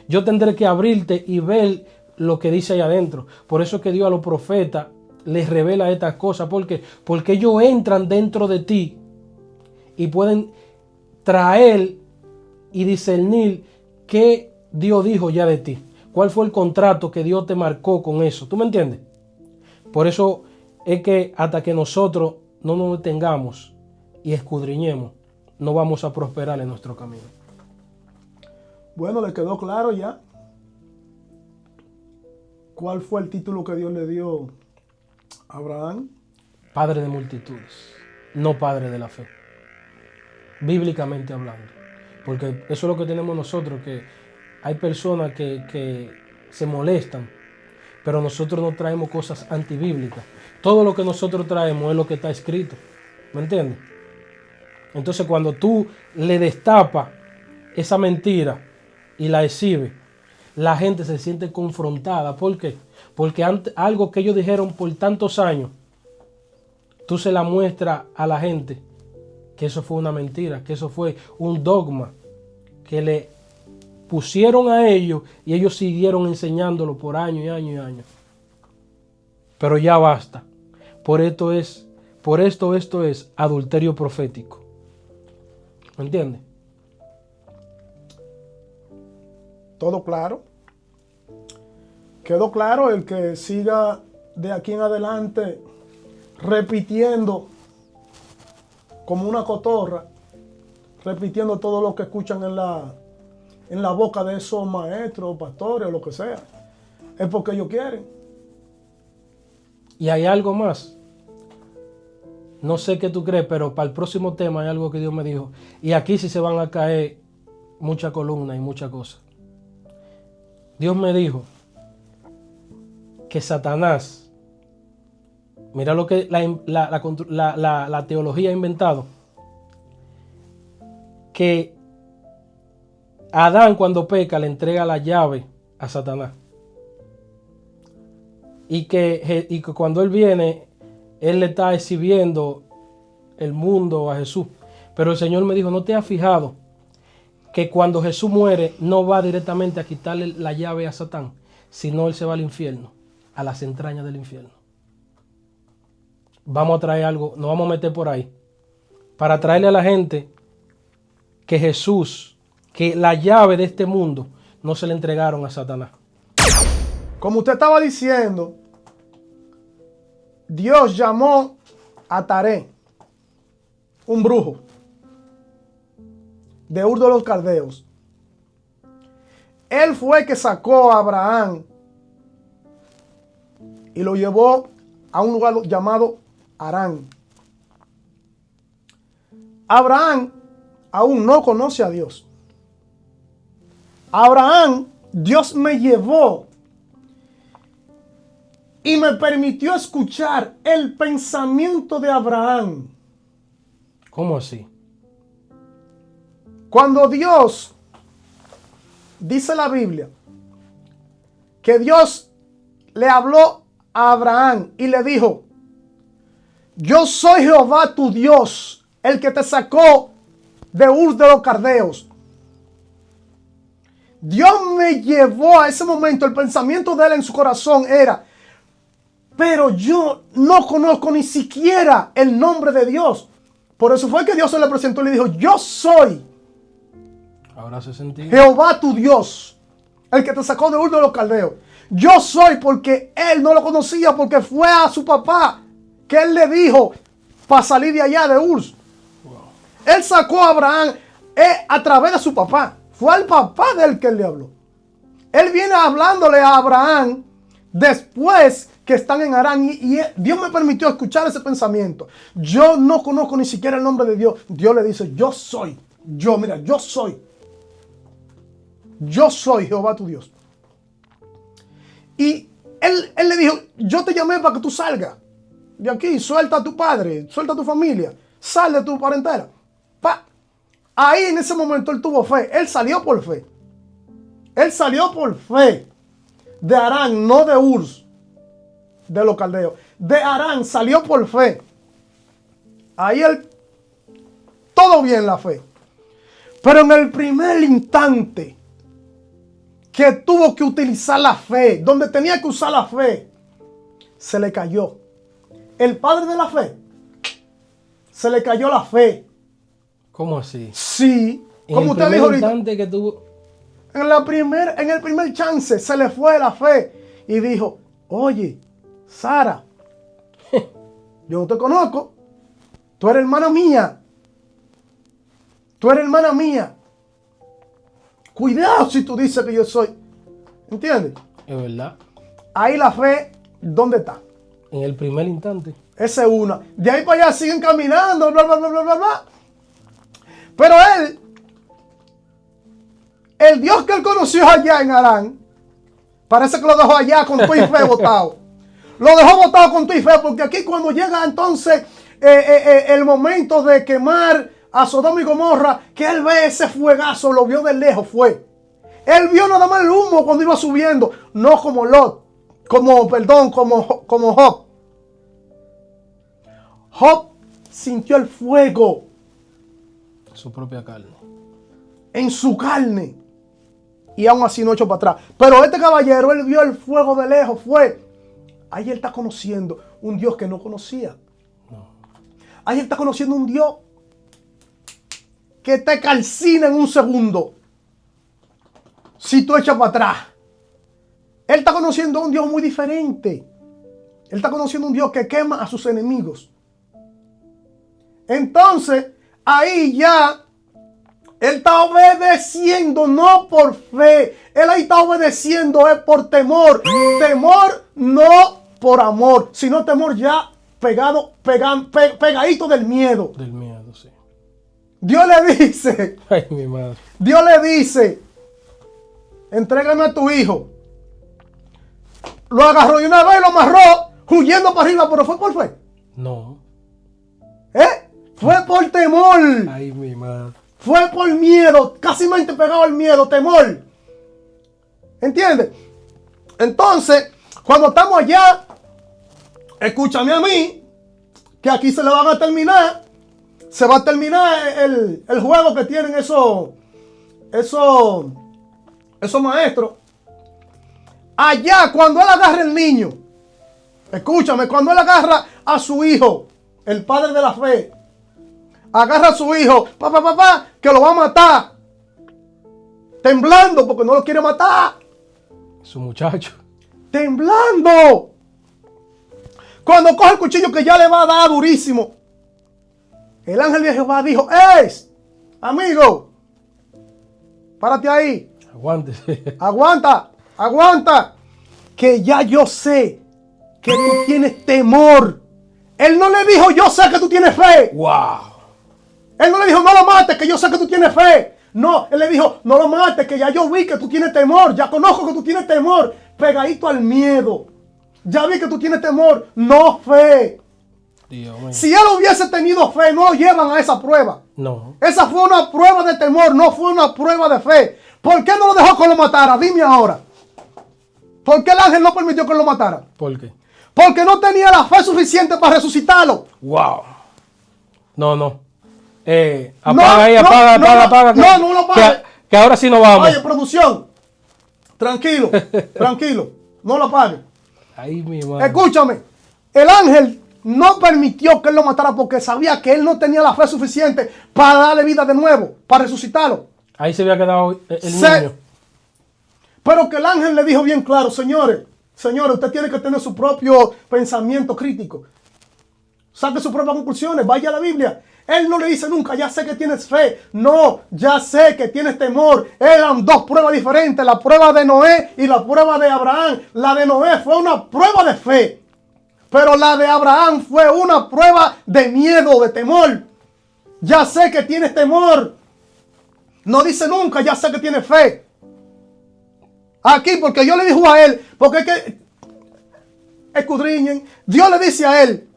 Yo tendré que abrirte y ver lo que dice ahí adentro. Por eso es que Dios a los profetas les revela estas cosas. ¿Por qué? Porque ellos entran dentro de ti y pueden traer y discernir qué Dios dijo ya de ti. ¿Cuál fue el contrato que Dios te marcó con eso? ¿Tú me entiendes? Por eso es que hasta que nosotros no nos detengamos y escudriñemos, no vamos a prosperar en nuestro camino. Bueno, ¿le quedó claro ya cuál fue el título que Dios le dio a Abraham? Padre de multitudes, no padre de la fe. Bíblicamente hablando. Porque eso es lo que tenemos nosotros, que hay personas que se molestan, pero nosotros no traemos cosas antibíblicas. Todo lo que nosotros traemos es lo que está escrito. ¿Me entiendes? Entonces cuando tú le destapas esa mentira y la exhibe, la gente se siente confrontada. ¿Por qué? Porque algo que ellos dijeron por tantos años, tú se la muestras a la gente que eso fue una mentira, que eso fue un dogma que le pusieron a ellos y ellos siguieron enseñándolo por años y años y años. Pero ya basta. Por esto es adulterio profético. ¿Me entiendes? Todo claro. Quedó claro. El que siga de aquí en adelante repitiendo como una cotorra, repitiendo todo lo que escuchan en la boca de esos maestros, pastores o lo que sea, es porque ellos quieren. Y hay algo más. No sé qué tú crees, pero para el próximo tema hay algo que Dios me dijo. Y aquí sí se van a caer muchas columnas y muchas cosas. Dios me dijo que Satanás, mira lo que la teología ha inventado, que Adán cuando peca le entrega la llave a Satanás. Y que cuando él viene, él le está exhibiendo el mundo a Jesús. Pero el Señor me dijo, ¿no te has fijado que cuando Jesús muere no va directamente a quitarle la llave a Satán, sino él se va al infierno, a las entrañas del infierno? Vamos a traer algo, nos vamos a meter por ahí, para traerle a la gente que Jesús, que la llave de este mundo no se le entregaron a Satanás. Como usted estaba diciendo, Dios llamó a Taré, un brujo de Ur de los Caldeos. Él fue el que sacó a Abraham y lo llevó a un lugar llamado Harán. Abraham aún no conoce a Dios. Abraham, Dios me llevó y me permitió escuchar el pensamiento de Abraham. ¿Cómo así? Cuando Dios, dice la Biblia, que Dios le habló a Abraham y le dijo, yo soy Jehová tu Dios, el que te sacó de Ur de los Caldeos. Dios me llevó a ese momento, el pensamiento de él en su corazón era, pero yo no conozco ni siquiera el nombre de Dios. Por eso fue que Dios se le presentó y le dijo, yo soy Ahora hace sentido. Jehová tu Dios, el que te sacó de Ur de los Caldeos. Yo soy, porque él no lo conocía, porque fue a su papá que él le dijo para salir de allá de Ur. Wow. Él sacó a Abraham a través de su papá. Fue al papá de él que él le habló. Él viene hablándole a Abraham después que están en Harán, y Dios me permitió escuchar ese pensamiento. Yo no conozco ni siquiera el nombre de Dios. Dios le dice, yo soy. Mira, yo soy. Yo soy Jehová tu Dios. Y él le dijo, yo te llamé para que tú salgas de aquí, suelta a tu padre, suelta a tu familia, sal de tu parentela. Ahí en ese momento él tuvo fe, él salió por fe. Él salió por fe de Harán, no de Ur de los Caldeos. De Harán salió por fe. Ahí él, todo bien la fe. Pero en el primer instante que tuvo que utilizar la fe, donde tenía que usar la fe, se le cayó. El padre de la fe, se le cayó la fe. ¿Cómo así? Sí, como usted dijo ahorita. Que tuvo... en el primer chance se le fue la fe y dijo, oye, Sara, yo no te conozco, tú eres hermana mía. Tú eres hermana mía. Cuidado si tú dices que yo soy. ¿Entiendes? Es verdad. Ahí la fe, ¿dónde está? En el primer instante. Esa es una. De ahí para allá siguen caminando, bla, bla, bla, bla, bla, bla. Pero él, el Dios que él conoció allá en Harán, parece que lo dejó allá con tu y fe botado. Lo dejó botado con tu y fe, porque aquí cuando llega entonces el momento de quemar a Sodoma y Gomorra, que él ve ese fuegazo, lo vio de lejos, fue. Él vio nada más el humo cuando iba subiendo, no como Lot, como Job. Job sintió el fuego Su propia carne. en su carne y aún así no echó para atrás. Pero este caballero, él vio el fuego de lejos, fue. Ahí él está conociendo un Dios que no conocía. Ahí él está conociendo un Dios que te calcina en un segundo si tú echas para atrás. Él está conociendo a un Dios muy diferente. Él está conociendo un Dios que quema a sus enemigos. Entonces, ahí ya, él está obedeciendo, no por fe. Él ahí está obedeciendo, es por temor. Temor no por amor, sino temor ya pegadito del miedo. Del miedo, sí. Dios le dice, Ay, mi madre. Dios le dice, entrégame a tu hijo. Lo agarró y una vez lo amarró, huyendo para arriba, pero fue por fe. No. Fue por temor. Ay, mi madre. Fue por miedo, casi mente pegado al miedo, temor. ¿Entiendes? Entonces, cuando estamos allá, escúchame a mí, que aquí se le van a terminar. Se va a terminar el juego que tienen esos maestros. Allá, cuando él agarra el niño, escúchame, cuando él agarra a su hijo, el padre de la fe, agarra a su hijo, papá, que lo va a matar, temblando porque no lo quiere matar, Su muchacho. temblando. Cuando coge el cuchillo que ya le va a dar durísimo, el ángel de Jehová dijo, ¡ey, amigo! Párate ahí. Aguántese. Aguanta, que ya yo sé que tú tienes temor. Él no le dijo, yo sé que tú tienes fe. ¡Wow! Él no le dijo, no lo mates, que yo sé que tú tienes fe. No, él le dijo, no lo mates, que ya yo vi que tú tienes temor. Ya conozco que tú tienes temor. Pegadito al miedo. Ya vi que tú tienes temor, no fe. Dios mío. Si él hubiese tenido fe, no lo llevan a esa prueba. No. Esa fue una prueba de temor, no fue una prueba de fe. ¿Por qué no lo dejó que lo matara? Dime ahora. ¿Por qué el ángel no permitió que lo matara? ¿Por qué? Porque no tenía la fe suficiente para resucitarlo. ¡Wow! No. Apaga ahí, apaga. No lo apague. Que ahora sí nos vamos. Oye, producción. Tranquilo. No lo apague. Ay, mi madre. Escúchame. El ángel no permitió que él lo matara porque sabía que él no tenía la fe suficiente para darle vida de nuevo, para resucitarlo. Ahí se había quedado el niño. Pero que el ángel le dijo bien claro, señores, usted tiene que tener su propio pensamiento crítico. Saque sus propias conclusiones, vaya a la Biblia. Él no le dice nunca, ya sé que tienes fe. No, ya sé que tienes temor. Eran dos pruebas diferentes, la prueba de Noé y la prueba de Abraham. La de Noé fue una prueba de fe, pero la de Abraham fue una prueba de miedo, de temor. Ya sé que tienes temor. No dice nunca, ya sé que tienes fe. Aquí, porque Dios le dijo a él, porque es que escudriñen, Dios le dice a él,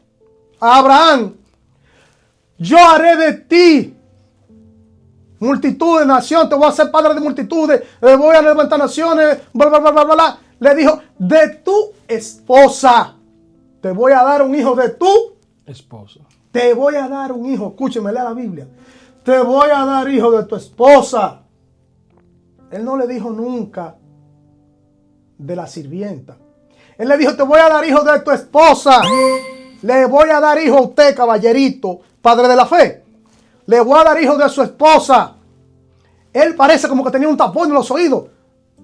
a Abraham, yo haré de ti multitud de naciones, te voy a hacer padre de multitudes, voy a levantar naciones, bla. Le dijo, de tu esposa, te voy a dar un hijo de tu esposa. Te voy a dar un hijo, escúcheme, lea la Biblia. Te voy a dar hijo de tu esposa. Él no le dijo nunca de la sirvienta. Él le dijo, te voy a dar hijo de tu esposa. Le voy a dar hijo a usted, caballerito, padre de la fe. Le voy a dar hijo de su esposa. Él parece como que tenía un tapón en los oídos.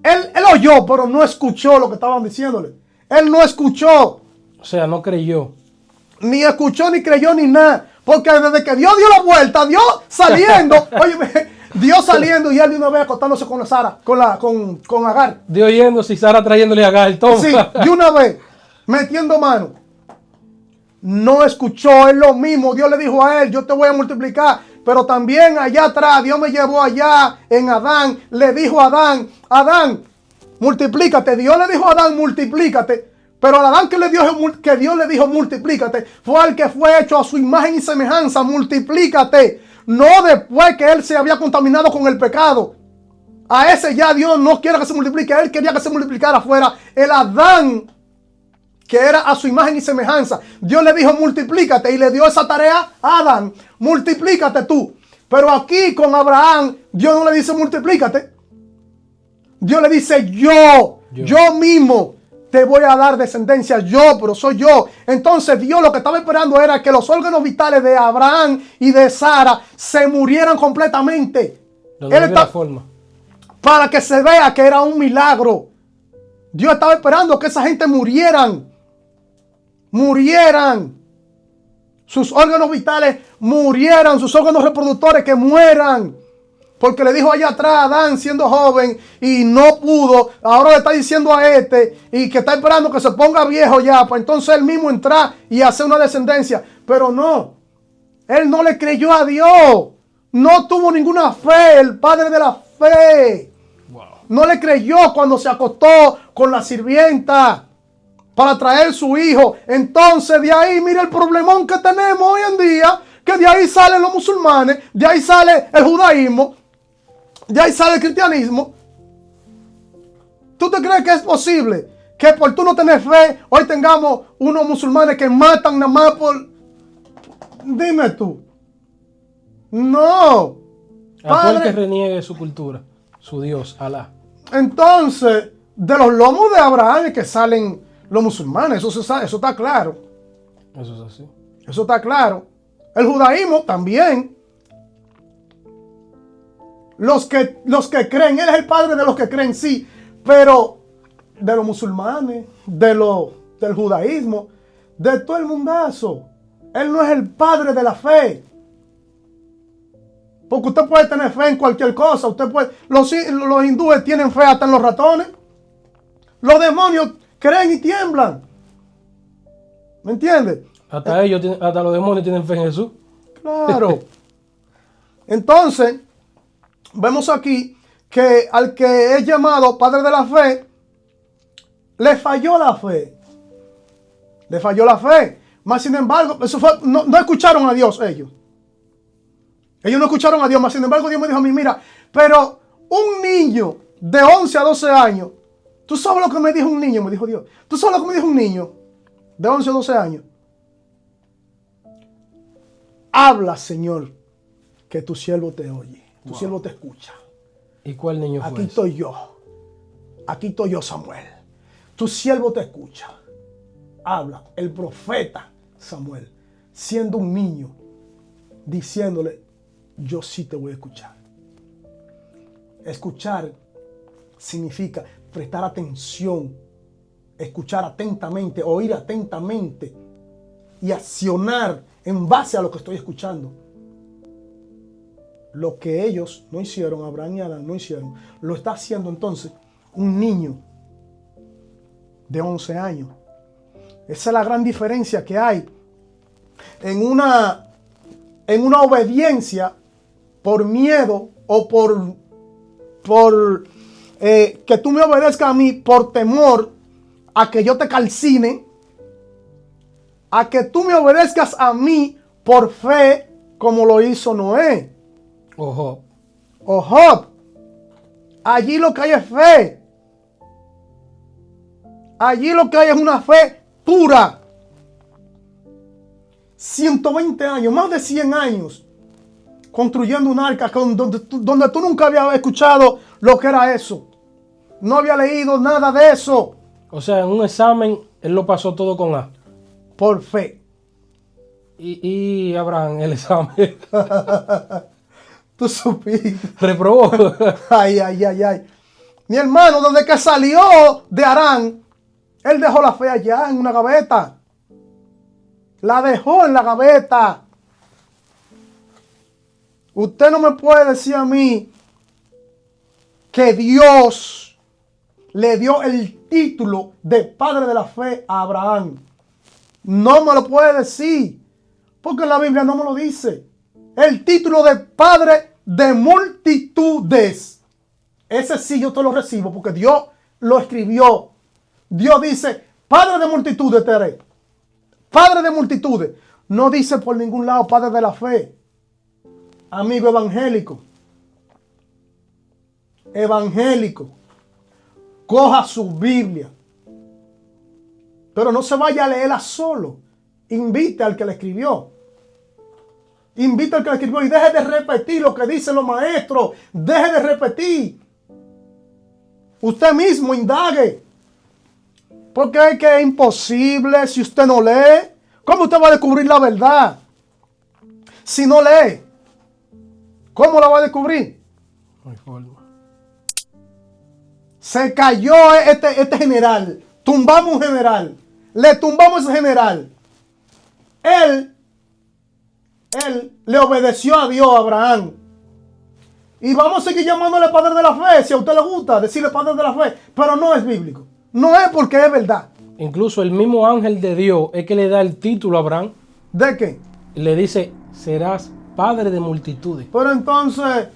Él oyó, pero no escuchó lo que estaban diciéndole. Él no escuchó. O sea, no creyó. Ni escuchó, ni creyó, ni nada. Porque desde que Dios dio la vuelta, Dios saliendo, oye, Dios saliendo y él de una vez acostándose con la Sara, con Agar. Dios yéndose y Sara trayéndole a Agar. Toma. Sí, de una vez, metiendo mano. No escuchó, es lo mismo. Dios le dijo a él, yo te voy a multiplicar. Pero también allá atrás, Dios me llevó allá en Adán. Le dijo a Adán, multiplícate. Dios le dijo a Adán, multiplícate. Pero al Adán que Dios le dijo multiplícate, fue al que fue hecho a su imagen y semejanza, multiplícate. no después que él se había contaminado con el pecado. A ese ya Dios no quiere que se multiplique. Él quería que se multiplicara fuera el Adán, que era a su imagen y semejanza. Dios le dijo, multiplícate, y le dio esa tarea a Adán. Multiplícate tú. Pero aquí con Abraham, Dios no le dice multiplícate. Dios le dice yo mismo te voy a dar descendencia. Pero soy yo. Entonces Dios lo que estaba esperando era que los órganos vitales de Abraham y de Sara se murieran completamente. Para que se vea que era un milagro. Dios estaba esperando que esa gente murieran. Sus órganos vitales murieran. Sus órganos reproductores que mueran. Porque le dijo allá atrás a Adán siendo joven y no pudo. Ahora le está diciendo a este y que está esperando que se ponga viejo ya, para entonces él mismo entrar y hacer una descendencia. Pero no. Él no le creyó a Dios. No tuvo ninguna fe. El padre de la fe. Wow. No le creyó cuando se acostó con la sirvienta para traer su hijo. Entonces de ahí, mira el problemón que tenemos hoy en día, que de ahí salen los musulmanes, de ahí sale el judaísmo, de ahí sale el cristianismo. ¿Tú te crees que es posible que por tú no tener fe, hoy tengamos unos musulmanes que matan nada más por... Dime tú. No. Aquel que reniegue su cultura, su Dios, Alá. Entonces, de los lomos de Abraham es que salen los musulmanes, eso está claro. Eso es así. Eso está claro. El judaísmo también. Los que creen, él es el padre de los que creen, sí, pero de los musulmanes, del judaísmo, de todo el mundazo. Él no es el padre de la fe. Porque usted puede tener fe en cualquier cosa. Los hindúes tienen fe hasta en los ratones. Los demonios creen y tiemblan. ¿Me entiendes? Hasta los demonios tienen fe en Jesús. Claro. Entonces, vemos aquí que al que es llamado padre de la fe, le falló la fe. Le falló la fe. Mas sin embargo, no escucharon a Dios ellos. Ellos no escucharon a Dios, mas sin embargo Dios me dijo a mí, mira, pero un niño de 11 a 12 años, ¿tú sabes lo que me dijo un niño? Me dijo Dios. ¿Tú sabes lo que me dijo un niño de 11 a 12 años? Habla, Señor, que tu siervo te oye, tu siervo te escucha. ¿Y cuál niño fue? Aquí estoy yo, Samuel. Tu siervo te escucha. Habla, el profeta Samuel, siendo un niño, diciéndole, yo sí te voy a escuchar. Escuchar significa prestar atención, escuchar atentamente, oír atentamente y accionar en base a lo que estoy escuchando. Lo que ellos no hicieron, Abraham y Adán no hicieron, lo está haciendo entonces un niño de 11 años. Esa es la gran diferencia que hay en una obediencia por miedo o por que tú me obedezcas a mí por temor a que yo te calcine, a que tú me obedezcas a mí por fe como lo hizo Noé o Job. Allí lo que hay es fe. Allí lo que hay es una fe pura. 120 años, más de 100 años construyendo un arca donde tú nunca habías escuchado lo que era eso. No había leído nada de eso. O sea, en un examen él lo pasó todo con A. Por fe. Y Abraham, el examen. Tú supiste. Reprobó. Ay. Mi hermano, desde que salió de Harán, él dejó la fe allá en una gaveta. La dejó en la gaveta. Usted no me puede decir a mí que Dios le dio el título de padre de la fe a Abraham. No me lo puede decir, porque la Biblia no me lo dice. El título de padre de multitudes, ese sí yo te lo recibo, porque Dios lo escribió. Dios dice, padre de multitudes te haré. Padre de multitudes. No dice por ningún lado padre de la fe. amigo evangélico, coja su Biblia, pero no se vaya a leerla solo. Invite al que la escribió. Invite al que la escribió y deje de repetir lo que dicen los maestros. Deje de repetir. Usted mismo indague. Porque es que es imposible si usted no lee. ¿Cómo usted va a descubrir la verdad? Si no lee, ¿cómo la va a descubrir? No hay forma. Se cayó este general. Tumbamos un general. Le tumbamos ese general. Él le obedeció a Dios, a Abraham. Y vamos a seguir llamándole padre de la fe. Si a usted le gusta decirle padre de la fe. Pero no es bíblico. No es porque es verdad. Incluso el mismo ángel de Dios es que le da el título a Abraham. ¿De qué? Le dice, serás padre de multitudes. Pero entonces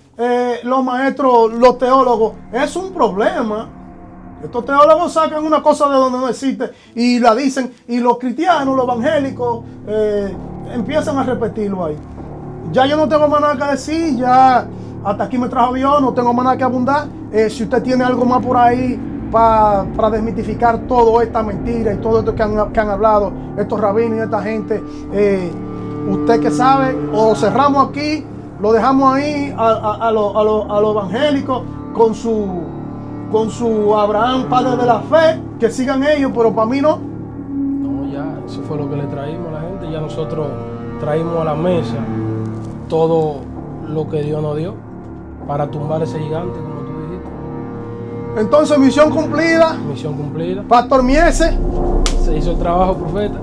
los maestros, los teólogos, es un problema. Estos teólogos sacan una cosa de donde no existe y la dicen. Y los cristianos, los evangélicos, empiezan a repetirlo ahí. Ya yo no tengo más nada que decir. Ya hasta aquí me trajo Dios. No tengo más nada que abundar. Si usted tiene algo más por ahí para desmitificar toda esta mentira y todo esto que han hablado estos rabinos y esta gente, usted que sabe, o cerramos aquí, lo dejamos ahí a los evangélicos con su Abraham, padre de la fe, que sigan ellos, pero para mí no. No, ya, eso fue lo que le traímos a la gente. Ya nosotros traímos a la mesa todo lo que Dios nos dio para tumbar ese gigante, como tú dijiste. Entonces, misión cumplida. Misión cumplida. Pastor Miese. Se hizo el trabajo, profeta.